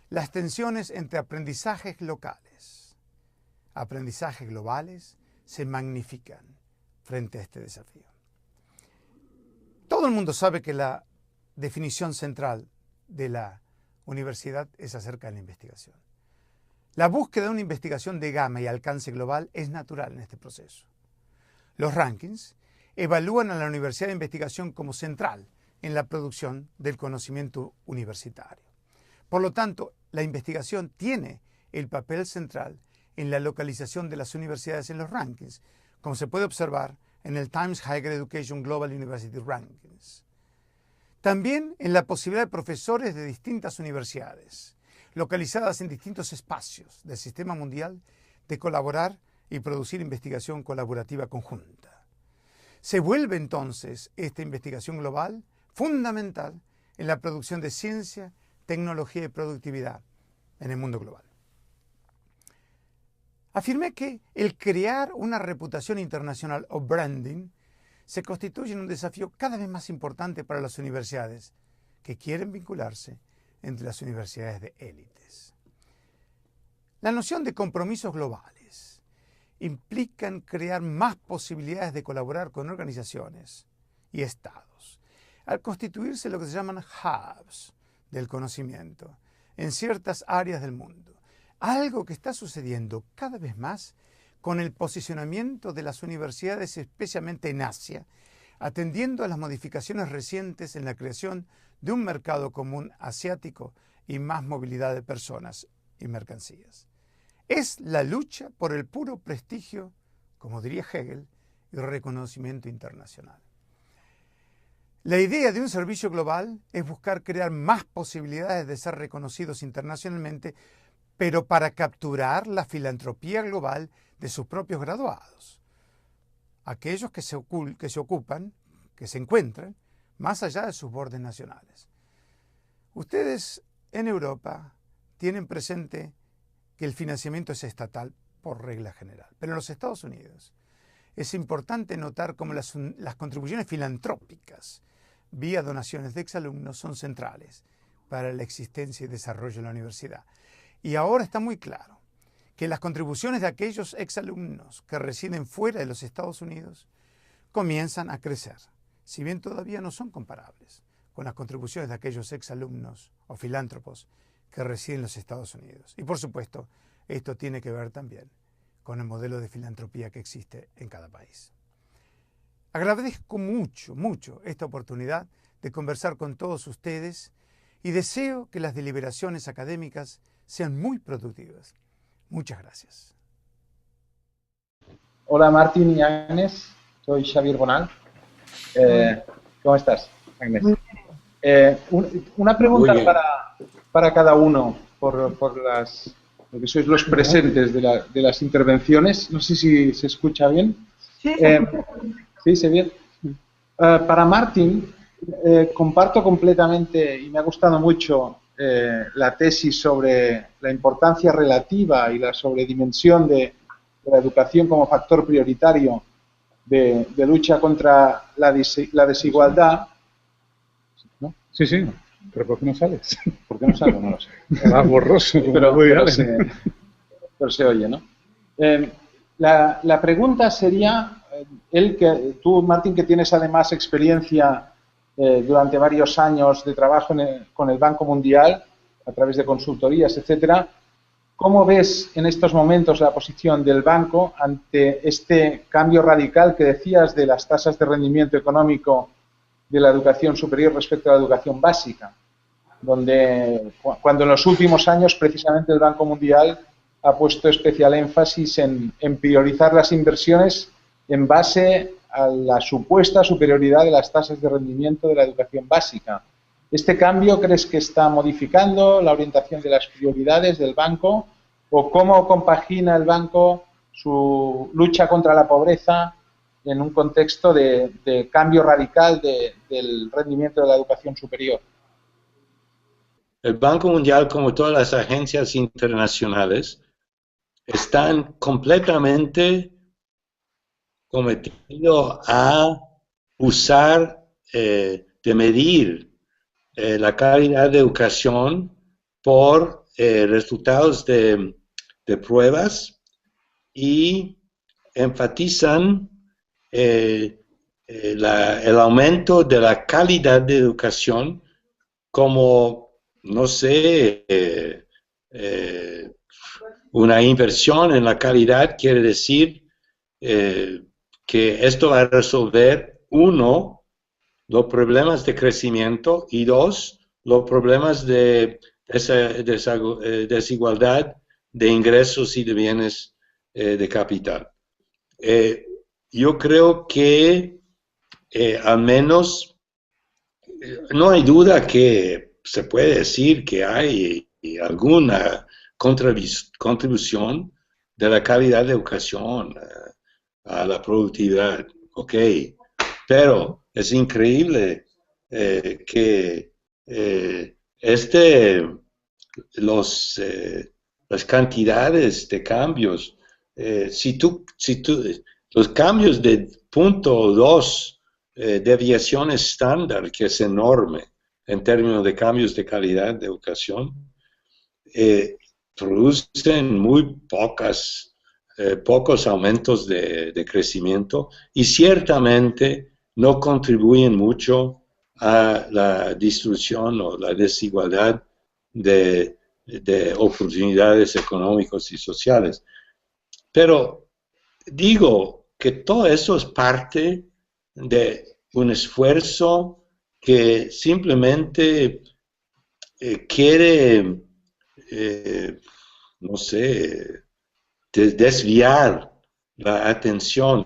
Las tensiones entre aprendizajes locales, aprendizajes globales, se magnifican frente a este desafío. Todo el mundo sabe que la definición central de la universidad es acerca de la investigación. La búsqueda de una investigación de gama y alcance global es natural en este proceso. Los rankings evalúan a la universidad de investigación como central en la producción del conocimiento universitario. Por lo tanto, la investigación tiene el papel central en la localización de las universidades en los rankings, como se puede observar en el Times Higher Education Global University Rankings. También en la posibilidad de profesores de distintas universidades, localizadas en distintos espacios del sistema mundial, de colaborar y producir investigación colaborativa conjunta. Se vuelve entonces esta investigación global fundamental en la producción de ciencia, tecnología y productividad en el mundo global. Afirmé que el crear una reputación internacional o branding se constituye en un desafío cada vez más importante para las universidades que quieren vincularse entre las universidades de élites. La noción de compromisos globales implican crear más posibilidades de colaborar con organizaciones y estados, al constituirse lo que se llaman hubs del conocimiento en ciertas áreas del mundo. Algo que está sucediendo cada vez más con el posicionamiento de las universidades, especialmente en Asia, atendiendo a las modificaciones recientes en la creación de un mercado común asiático y más movilidad de personas y mercancías. Es la lucha por el puro prestigio, como diría Hegel, y reconocimiento internacional. La idea de un servicio global es buscar crear más posibilidades de ser reconocidos internacionalmente, pero para capturar la filantropía global de sus propios graduados, aquellos que se ocupan, que se encuentran más allá de sus bordes nacionales. Ustedes en Europa tienen presente que el financiamiento es estatal por regla general, pero en los Estados Unidos es importante notar cómo las contribuciones filantrópicas vía donaciones de exalumnos son centrales para la existencia y desarrollo de la universidad. Y ahora está muy claro que las contribuciones de aquellos exalumnos que residen fuera de los Estados Unidos comienzan a crecer, si bien todavía no son comparables con las contribuciones de aquellos exalumnos o filántropos que residen en los Estados Unidos. Y por supuesto, esto tiene que ver también con el modelo de filantropía que existe en cada país. Agradezco mucho esta oportunidad de conversar con todos ustedes y deseo que las deliberaciones académicas sean muy productivas. Muchas gracias. Hola Martín y Agnes, soy Xavier Bonal. ¿Cómo estás, Agnes? Una pregunta para cada uno, porque sois los presentes de las intervenciones. No sé si se escucha bien. Sí, ¿Sí, se ve bien? Para Martín, comparto completamente y me ha gustado mucho la tesis sobre la importancia relativa y la sobredimensión de la educación como factor prioritario de lucha contra la desigualdad. ¿No? Sí, sí, pero ¿por qué no sales? ¿Por qué no salgo? No lo sé. Más borroso. pero se oye, ¿no? La pregunta sería, tú, Martín, que tienes además experiencia durante varios años de trabajo con el Banco Mundial, a través de consultorías, etcétera, ¿cómo ves en estos momentos la posición del banco ante este cambio radical que decías de las tasas de rendimiento económico de la educación superior respecto a la educación básica? Cuando en los últimos años precisamente el Banco Mundial ha puesto especial énfasis en priorizar las inversiones en base a la supuesta superioridad de las tasas de rendimiento de la educación básica. ¿Este cambio crees que está modificando la orientación de las prioridades del banco? ¿O cómo compagina el banco su lucha contra la pobreza en un contexto de cambio radical del rendimiento de la educación superior? El Banco Mundial, como todas las agencias internacionales, están completamente cometido a usar, de medir la calidad de educación por resultados de pruebas y enfatizan el aumento de la calidad de educación como, no sé, una inversión en la calidad quiere decir que esto va a resolver, uno, los problemas de crecimiento y dos, los problemas de desigualdad de ingresos y de bienes de capital. Yo creo que al menos no hay duda que se puede decir que hay alguna contribución de la calidad de educación a la productividad, ok, pero es increíble que las cantidades de cambios, los cambios de 0.2 deviación estándar, que es enorme en términos de cambios de calidad de educación, producen muy pocos aumentos de crecimiento y ciertamente no contribuyen mucho a la distribución o la desigualdad de oportunidades económicas y sociales. Pero digo que todo eso es parte de un esfuerzo que simplemente quiere, no sé, desviar la atención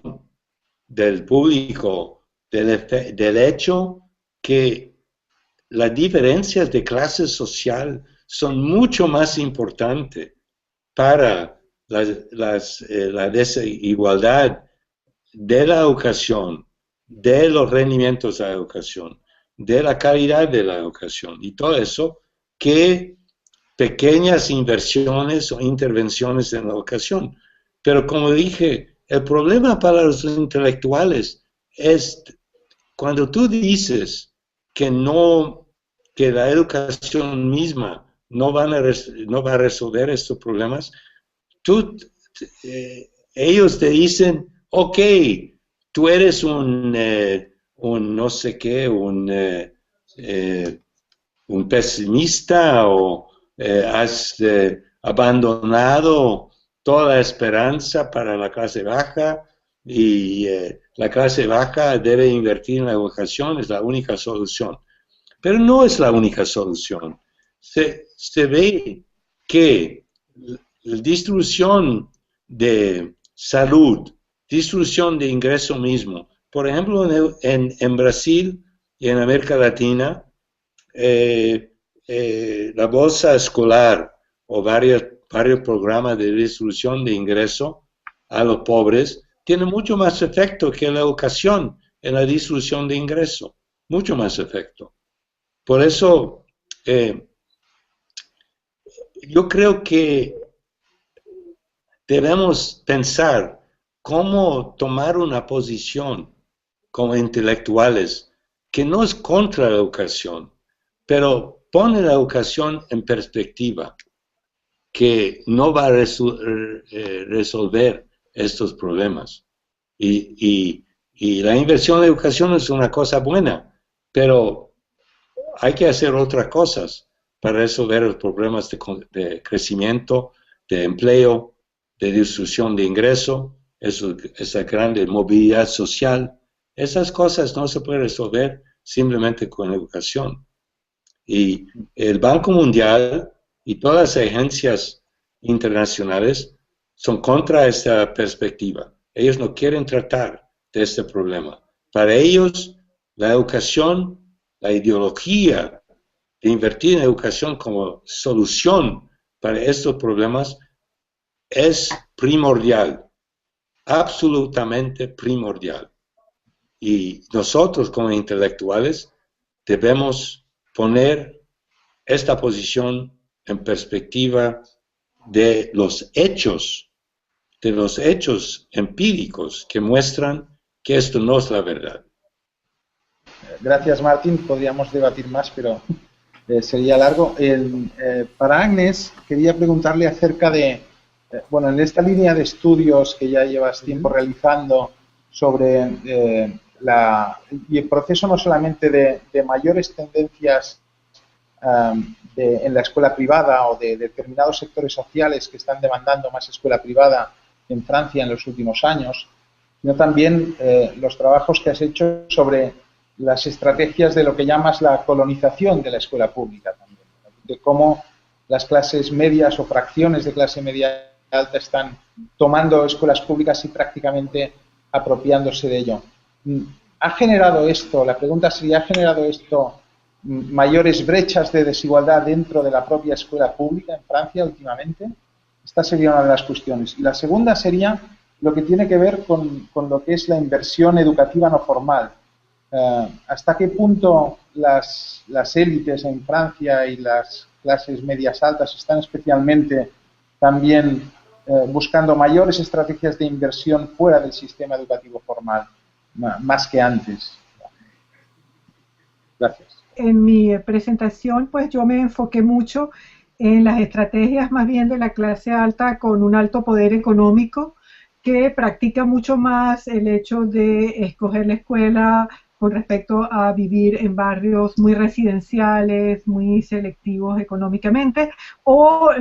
del público del hecho que las diferencias de clase social son mucho más importantes para la desigualdad de la educación, de los rendimientos de la educación, de la calidad de la educación y todo eso, que pequeñas inversiones o intervenciones en la educación. Pero como dije, el problema para los intelectuales es cuando tú dices que la educación misma no va a resolver estos problemas, ellos te dicen, ok, tú eres un no sé qué, un pesimista o has abandonado toda la esperanza para la clase baja y la clase baja debe invertir en la educación, es la única solución. Pero no es la única solución. Se ve que la distribución de salud, distribución de ingreso mismo, por ejemplo, en Brasil y en América Latina, la bolsa escolar o varios programas de distribución de ingreso a los pobres tiene mucho más efecto que la educación en la distribución de ingreso, mucho más efecto. Por eso, yo creo que debemos pensar cómo tomar una posición como intelectuales que no es contra la educación, pero pone la educación en perspectiva, que no va a resolver estos problemas. Y la inversión en educación es una cosa buena, pero hay que hacer otras cosas para resolver los problemas de crecimiento, de empleo, de distribución de ingreso, esa grande movilidad social. Esas cosas no se pueden resolver simplemente con educación. Y el Banco Mundial y todas las agencias internacionales son contra esta perspectiva. Ellos no quieren tratar de este problema. Para ellos, la educación, la ideología de invertir en educación como solución para estos problemas es primordial, absolutamente primordial. Y nosotros como intelectuales debemos poner esta posición en perspectiva de los hechos de los hechos empíricos que muestran que esto no es la verdad. Gracias, Martín. Podríamos debatir más, pero sería largo. Para Agnes, quería preguntarle acerca de, bueno, en esta línea de estudios que ya llevas tiempo realizando sobre y el proceso no solamente de mayores tendencias en la escuela privada o de determinados sectores sociales que están demandando más escuela privada en Francia en los últimos años, sino también los trabajos que has hecho sobre las estrategias de lo que llamas la colonización de la escuela pública también, de cómo las clases medias o fracciones de clase media alta están tomando escuelas públicas y prácticamente apropiándose de ello. ¿Ha generado esto, la pregunta sería, ¿ha generado esto mayores brechas de desigualdad dentro de la propia escuela pública en Francia últimamente? Esta sería una de las cuestiones. Y la segunda sería lo que tiene que ver con lo que es la inversión educativa no formal. ¿Hasta qué punto las élites en Francia y las clases medias altas están especialmente también buscando mayores estrategias de inversión fuera del sistema educativo formal, más que antes? Gracias. En mi presentación, pues yo me enfoqué mucho en las estrategias más bien de la clase alta con un alto poder económico que practica mucho más el hecho de escoger la escuela con respecto a vivir en barrios muy residenciales, muy selectivos económicamente, o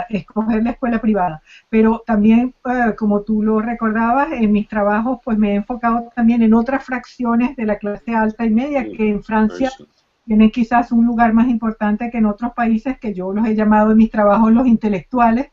escoger la escuela privada. Pero también, como tú lo recordabas, en mis trabajos pues me he enfocado también en otras fracciones de la clase alta y media que en Francia tienen quizás un lugar más importante que en otros países, que yo los he llamado en mis trabajos los intelectuales,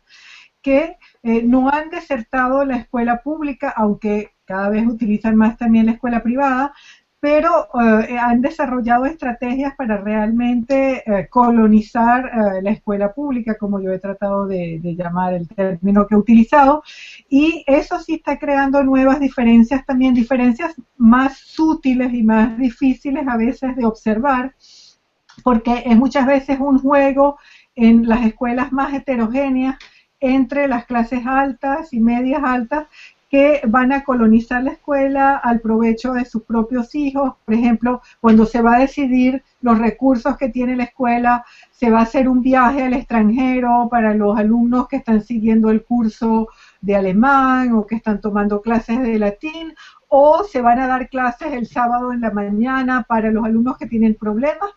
que no han desertado la escuela pública, aunque cada vez utilizan más también la escuela privada, pero han desarrollado estrategias para realmente colonizar la escuela pública, como yo he tratado de llamar el término que he utilizado, y eso sí está creando nuevas diferencias también, diferencias más sutiles y más difíciles a veces de observar, porque es muchas veces un juego en las escuelas más heterogéneas entre las clases altas y medias altas, que van a colonizar la escuela al provecho de sus propios hijos. Por ejemplo, cuando se va a decidir los recursos que tiene la escuela, se va a hacer un viaje al extranjero para los alumnos que están siguiendo el curso de alemán o que están tomando clases de latín, o se van a dar clases el sábado en la mañana para los alumnos que tienen problemas.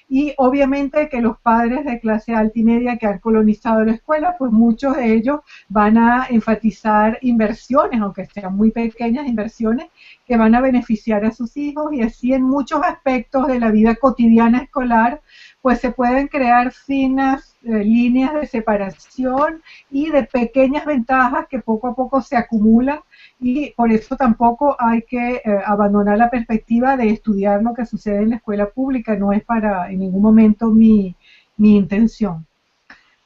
Y obviamente que los padres de clase alta y media que han colonizado la escuela, pues muchos de ellos van a enfatizar inversiones, aunque sean muy pequeñas inversiones, que van a beneficiar a sus hijos, y así en muchos aspectos de la vida cotidiana escolar, pues se pueden crear finas líneas de separación y de pequeñas ventajas que poco a poco se acumulan, y por eso tampoco hay que abandonar la perspectiva de estudiar lo que sucede en la escuela pública. No es para en ningún momento mi intención.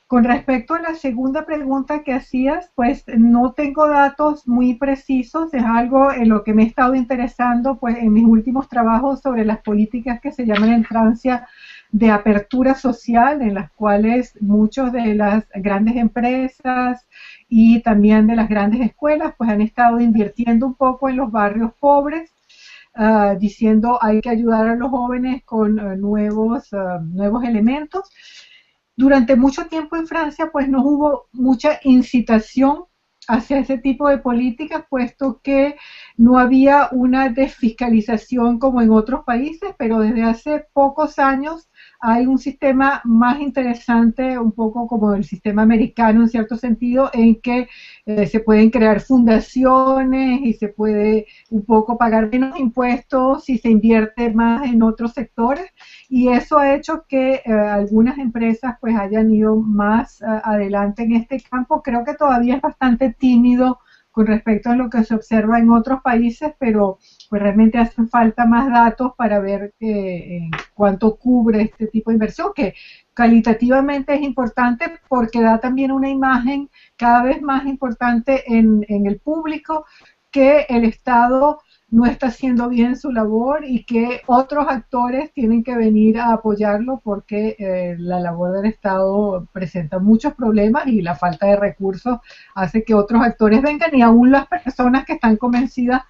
Con respecto a la segunda pregunta que hacías, pues no tengo datos muy precisos, es algo en lo que me he estado interesando pues en mis últimos trabajos sobre las políticas que se llaman en Francia de apertura social, en las cuales muchos de las grandes empresas y también de las grandes escuelas pues han estado invirtiendo un poco en los barrios pobres, diciendo hay que ayudar a los jóvenes con nuevos elementos. Durante mucho tiempo en Francia pues no hubo mucha incitación hacia ese tipo de políticas, puesto que no había una desfiscalización como en otros países, pero desde hace pocos años hay un sistema más interesante, un poco como el sistema americano en cierto sentido, en que se pueden crear fundaciones y se puede un poco pagar menos impuestos y se invierte más en otros sectores, y eso ha hecho que algunas empresas pues hayan ido más adelante en este campo. Creo que todavía es bastante tímido con respecto a lo que se observa en otros países, pero pues realmente hacen falta más datos para ver cuánto cubre este tipo de inversión, que calitativamente es importante porque da también una imagen cada vez más importante en el público, que el Estado no está haciendo bien su labor y que otros actores tienen que venir a apoyarlo porque la labor del Estado presenta muchos problemas y la falta de recursos hace que otros actores vengan, y aún las personas que están convencidas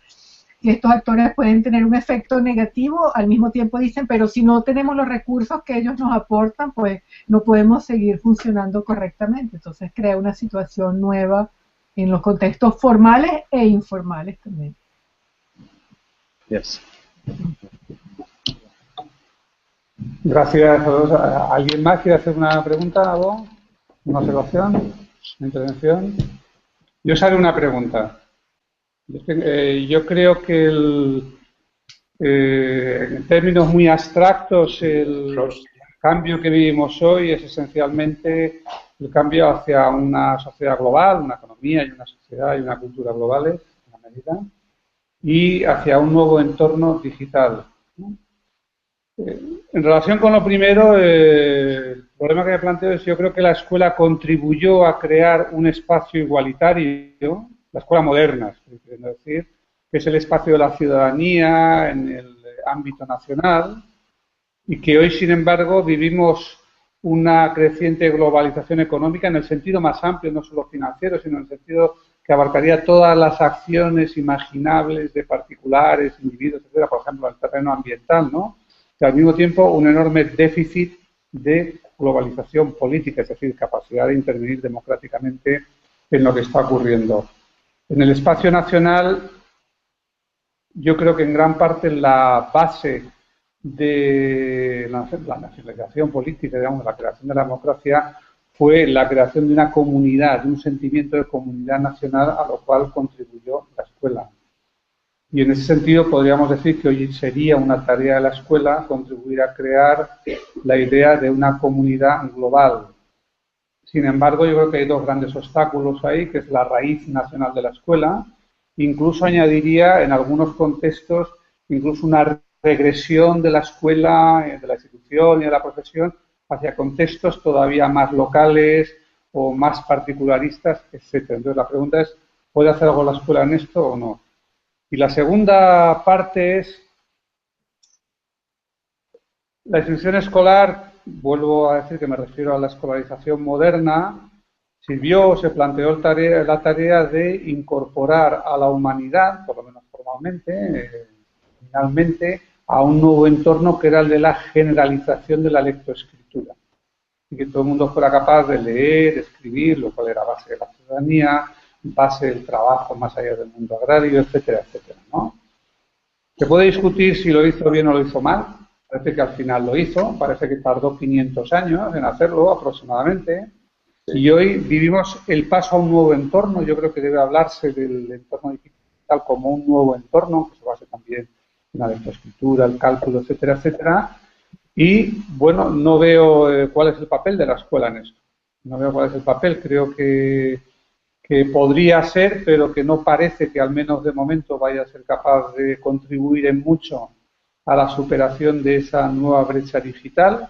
que estos actores pueden tener un efecto negativo, al mismo tiempo dicen, pero si no tenemos los recursos que ellos nos aportan, pues no podemos seguir funcionando correctamente. Entonces crea una situación nueva en los contextos formales e informales también. Yes. Gracias a todos. ¿Alguien más quiere hacer una pregunta, algo? ¿Una observación? ¿Una intervención? Yo os haré una pregunta. Yo creo que en términos muy abstractos el cambio que vivimos hoy es esencialmente el cambio hacia una sociedad global, una economía y una sociedad y una cultura globales, en una medida, y hacia un nuevo entorno digital. En relación con lo primero, el problema que me planteo es: yo creo que la escuela contribuyó a crear un espacio igualitario, la escuela moderna, estoy queriendo decir, que es el espacio de la ciudadanía en el ámbito nacional, y que hoy, sin embargo, vivimos una creciente globalización económica en el sentido más amplio, no solo financiero, sino en el sentido que abarcaría todas las acciones imaginables de particulares, individuos, etcétera, por ejemplo, en el terreno ambiental, ¿no? Y al mismo tiempo un enorme déficit de globalización política, es decir, capacidad de intervenir democráticamente en lo que está ocurriendo. En el espacio nacional, yo creo que en gran parte la base de la nacionalización política, digamos, la creación de la democracia, fue la creación de una comunidad, de un sentimiento de comunidad nacional, a lo cual contribuyó la escuela. Y en ese sentido podríamos decir que hoy sería una tarea de la escuela contribuir a crear la idea de una comunidad global. Sin embargo, yo creo que hay dos grandes obstáculos ahí, que es la raíz nacional de la escuela. Incluso añadiría, en algunos contextos, incluso una regresión de la escuela, de la institución y de la profesión hacia contextos todavía más locales o más particularistas, etc. Entonces, la pregunta es: ¿puede hacer algo la escuela en esto o no? Y la segunda parte es: la institución escolar, vuelvo a decir que me refiero a la escolarización moderna, sirvió, se planteó la tarea de incorporar a la humanidad, por lo menos formalmente, finalmente, a un nuevo entorno que era el de la generalización de la lectoescritura. Y que todo el mundo fuera capaz de leer, escribir, lo cual era base de la ciudadanía, base del trabajo más allá del mundo agrario, etcétera, etcétera, ¿no? Se puede discutir si lo hizo bien o lo hizo mal. Parece que al final lo hizo, parece que tardó 500 años en hacerlo aproximadamente. Y hoy vivimos el paso a un nuevo entorno. Yo creo que debe hablarse del entorno digital como un nuevo entorno, que se base también en la lectoescritura, el cálculo, etcétera, etcétera. Y, bueno, no veo cuál es el papel de la escuela en esto. No veo cuál es el papel. Creo que podría ser, pero que no parece que, al menos de momento, vaya a ser capaz de contribuir en mucho a la superación de esa nueva brecha digital.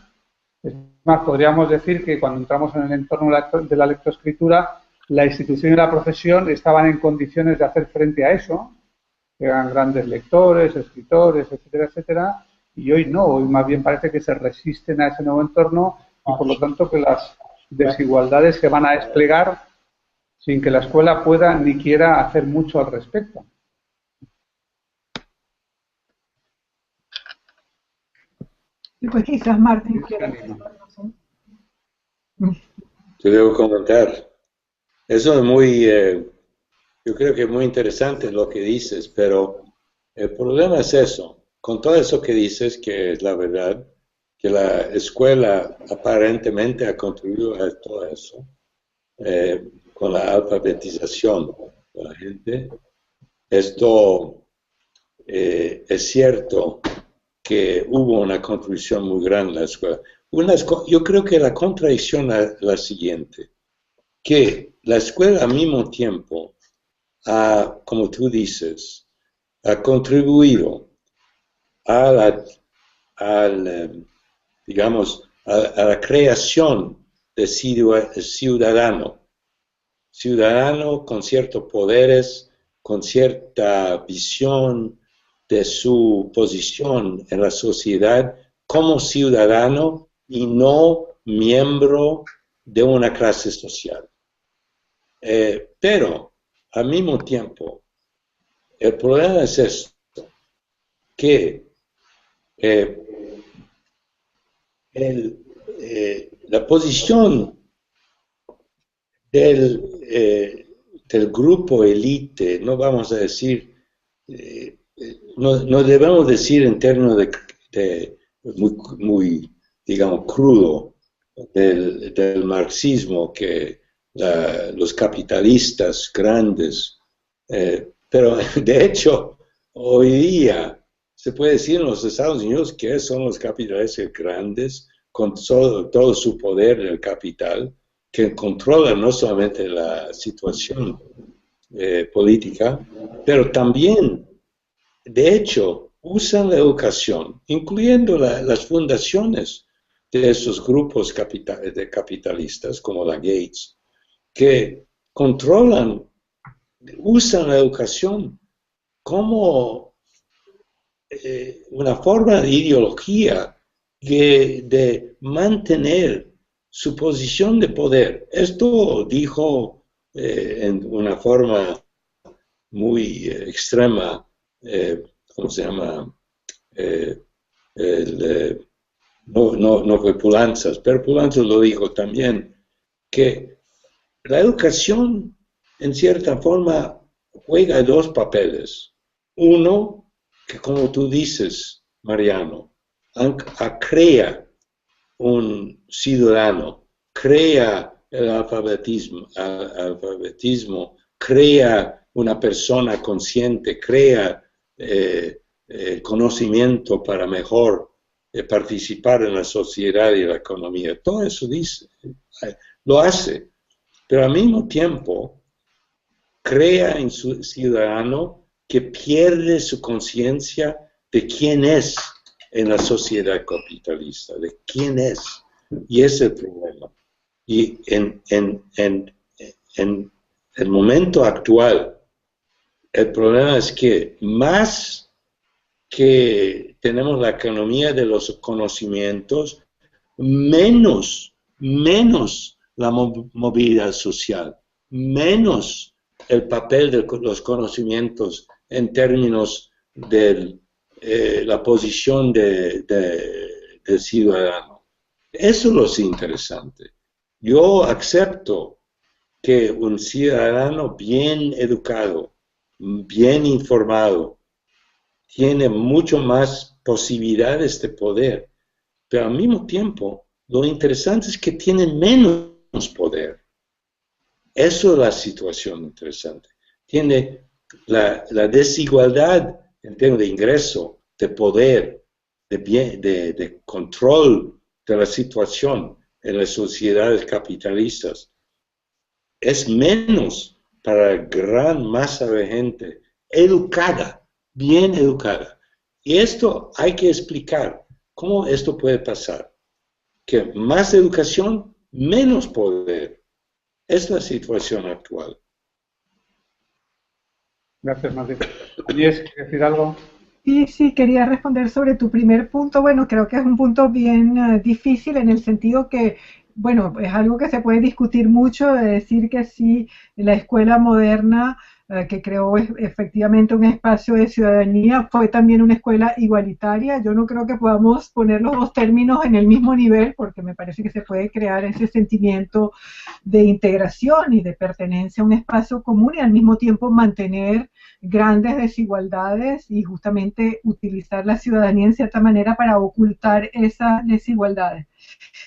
Es más, podríamos decir que cuando entramos en el entorno de la lectoescritura, la institución y la profesión estaban en condiciones de hacer frente a eso, eran grandes lectores, escritores, etcétera, etcétera, y hoy no, hoy más bien parece que se resisten a ese nuevo entorno y por lo tanto que las desigualdades se van a desplegar sin que la escuela pueda ni quiera hacer mucho al respecto. Y pues quizás Martín quiera. Te debo comentar. Eso es muy, yo creo que es muy interesante lo que dices, pero el problema es eso. Con todo eso que dices, que es la verdad, que la escuela aparentemente ha contribuido a todo eso, con la alfabetización de la gente. Esto es cierto que hubo una contribución muy grande en la escuela. Yo creo que la contradicción es la siguiente, que la escuela al mismo tiempo ha, como tú dices, ha contribuido a la creación de ciudadano con ciertos poderes, con cierta visión, de su posición en la sociedad como ciudadano y no miembro de una clase social. Pero, al mismo tiempo, el problema es esto, que la posición del grupo élite, no vamos a decir, no debemos decir en términos de muy, digamos, crudo del marxismo, que los capitalistas grandes, pero de hecho, hoy día se puede decir en los Estados Unidos que son los capitalistas grandes, con todo su poder del capital, que controlan no solamente la situación política, pero también, de hecho, usan la educación, incluyendo las fundaciones de esos grupos de capitalistas, como la Gates, que usan la educación como una forma de ideología de mantener su posición de poder. Esto dijo en una forma muy extrema, ¿cómo se llama? No fue Pulanzas, pero Pulanzas lo dijo también, que la educación, en cierta forma, juega dos papeles. Uno, que como tú dices, Mariano, crea un ciudadano, crea el alfabetismo, crea una persona consciente, crea conocimiento para mejor participar en la sociedad y la economía. Todo eso lo hace, pero al mismo tiempo crea en su ciudadano que pierde su conciencia de quién es en la sociedad capitalista, de quién es. Y ese es el problema. Y en el momento actual, el problema es que más que tenemos la economía de los conocimientos, menos la movilidad social, menos el papel de los conocimientos en términos de la posición del ciudadano. Eso es lo interesante. Yo acepto que un ciudadano bien educado, bien informado, tiene mucho más posibilidades de poder, pero al mismo tiempo lo interesante es que tiene menos poder. Eso es la situación interesante. Tiene la desigualdad en términos de ingreso, de poder, de control de la situación en las sociedades capitalistas. Es menos para la gran masa de gente educada, bien educada. Y esto hay que explicar. ¿Cómo esto puede pasar? Que más educación, menos poder. Es la situación actual. Gracias, Martín. Inés, ¿quieres decir algo? Sí, quería responder sobre tu primer punto. Bueno, creo que es un punto bien difícil en el sentido que, bueno, es algo que se puede discutir mucho, de decir que sí, la escuela moderna que creó efectivamente un espacio de ciudadanía, fue también una escuela igualitaria. Yo no creo que podamos poner los dos términos en el mismo nivel, porque me parece que se puede crear ese sentimiento de integración y de pertenencia a un espacio común y al mismo tiempo mantener grandes desigualdades y justamente utilizar la ciudadanía en cierta manera para ocultar esas desigualdades.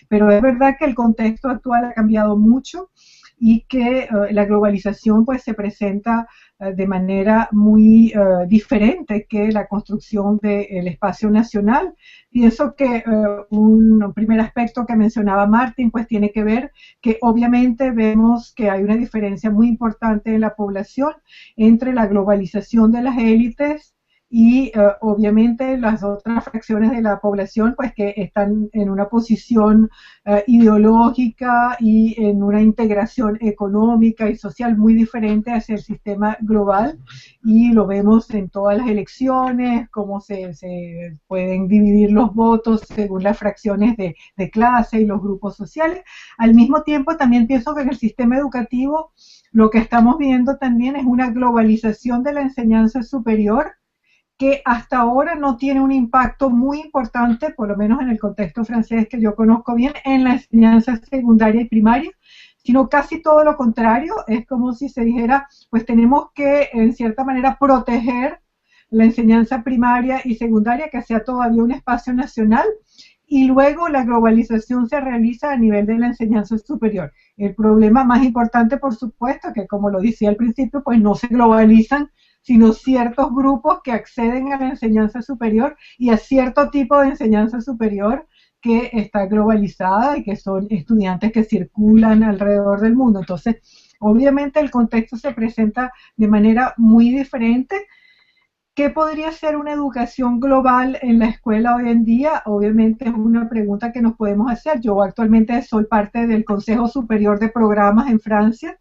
Pero es verdad que el contexto actual ha cambiado mucho y que la globalización pues se presenta de manera muy diferente que la construcción del espacio nacional. Pienso que un primer aspecto que mencionaba Martín pues tiene que ver que obviamente vemos que hay una diferencia muy importante en la población entre la globalización de las élites y obviamente las otras fracciones de la población pues que están en una posición ideológica y en una integración económica y social muy diferente hacia el sistema global, y lo vemos en todas las elecciones, cómo se pueden dividir los votos según las fracciones de clase y los grupos sociales. Al mismo tiempo también pienso que en el sistema educativo lo que estamos viendo también es una globalización de la enseñanza superior, que hasta ahora no tiene un impacto muy importante, por lo menos en el contexto francés que yo conozco bien, en la enseñanza secundaria y primaria, sino casi todo lo contrario. Es como si se dijera, pues tenemos que en cierta manera proteger la enseñanza primaria y secundaria, que sea todavía un espacio nacional, y luego la globalización se realiza a nivel de la enseñanza superior. El problema más importante, por supuesto, que como lo decía al principio, pues no se globalizan, sino ciertos grupos que acceden a la enseñanza superior y a cierto tipo de enseñanza superior que está globalizada y que son estudiantes que circulan alrededor del mundo. Entonces, obviamente el contexto se presenta de manera muy diferente. ¿Qué podría ser una educación global en la escuela hoy en día? Obviamente es una pregunta que nos podemos hacer. Yo actualmente soy parte del Consejo Superior de Programas en Francia,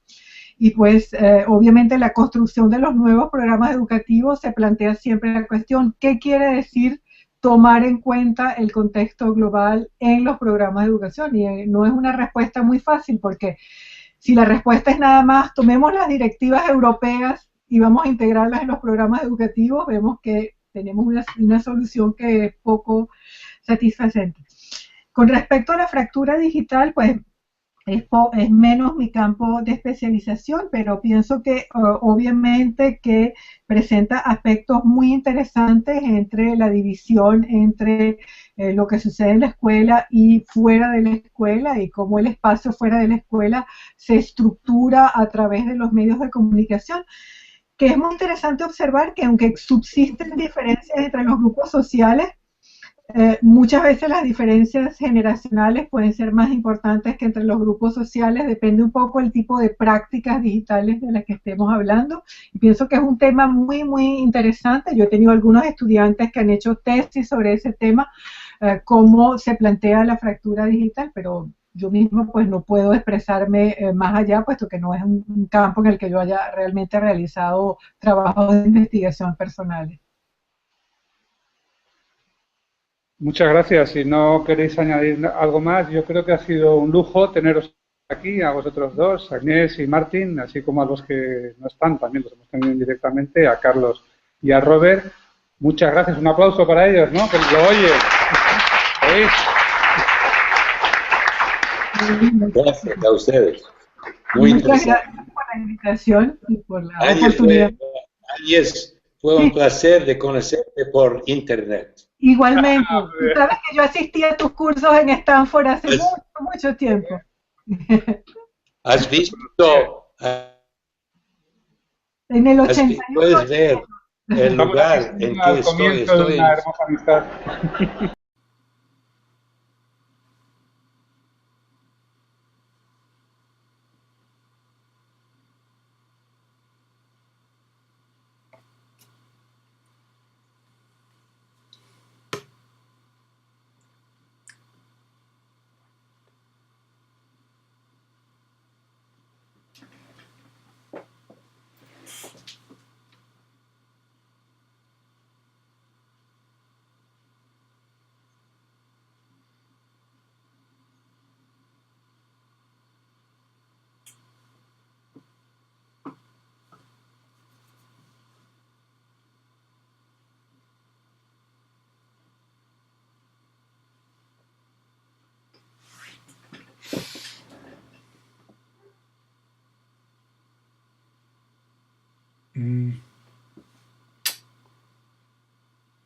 y pues obviamente la construcción de los nuevos programas educativos se plantea siempre la cuestión, ¿qué quiere decir tomar en cuenta el contexto global en los programas de educación? Y no es una respuesta muy fácil, porque si la respuesta es nada más, tomemos las directivas europeas y vamos a integrarlas en los programas educativos, vemos que tenemos una solución que es poco satisfacente. Con respecto a la fractura digital, pues es menos mi campo de especialización, pero pienso que obviamente que presenta aspectos muy interesantes entre la división entre lo que sucede en la escuela y fuera de la escuela, y cómo el espacio fuera de la escuela se estructura a través de los medios de comunicación, que es muy interesante observar que aunque subsisten diferencias entre los grupos sociales, muchas veces las diferencias generacionales pueden ser más importantes que entre los grupos sociales, depende un poco del tipo de prácticas digitales de las que estemos hablando, y pienso que es un tema muy, muy interesante. Yo he tenido algunos estudiantes que han hecho tesis sobre ese tema, cómo se plantea la fractura digital, pero yo mismo pues no puedo expresarme más allá, puesto que no es un campo en el que yo haya realmente realizado trabajos de investigación personales. Muchas gracias. Si no queréis añadir algo más, yo creo que ha sido un lujo teneros aquí, a vosotros dos, Agnès y Martín, así como a los que no están, también los hemos tenido indirectamente, a Carlos y a Robert. Muchas gracias. Un aplauso para ellos, ¿no? Que lo oyen. Gracias a ustedes. Muy Muchas interesante. gracias por la invitación y por la oportunidad. Agnès, fue un placer de conocerte por internet. Igualmente, tú sabes que yo asistí a tus cursos en Stanford hace mucho tiempo. ¿Has visto? En el 81. Puedes ver el lugar en que estoy. Comienzo de una hermosa amistad.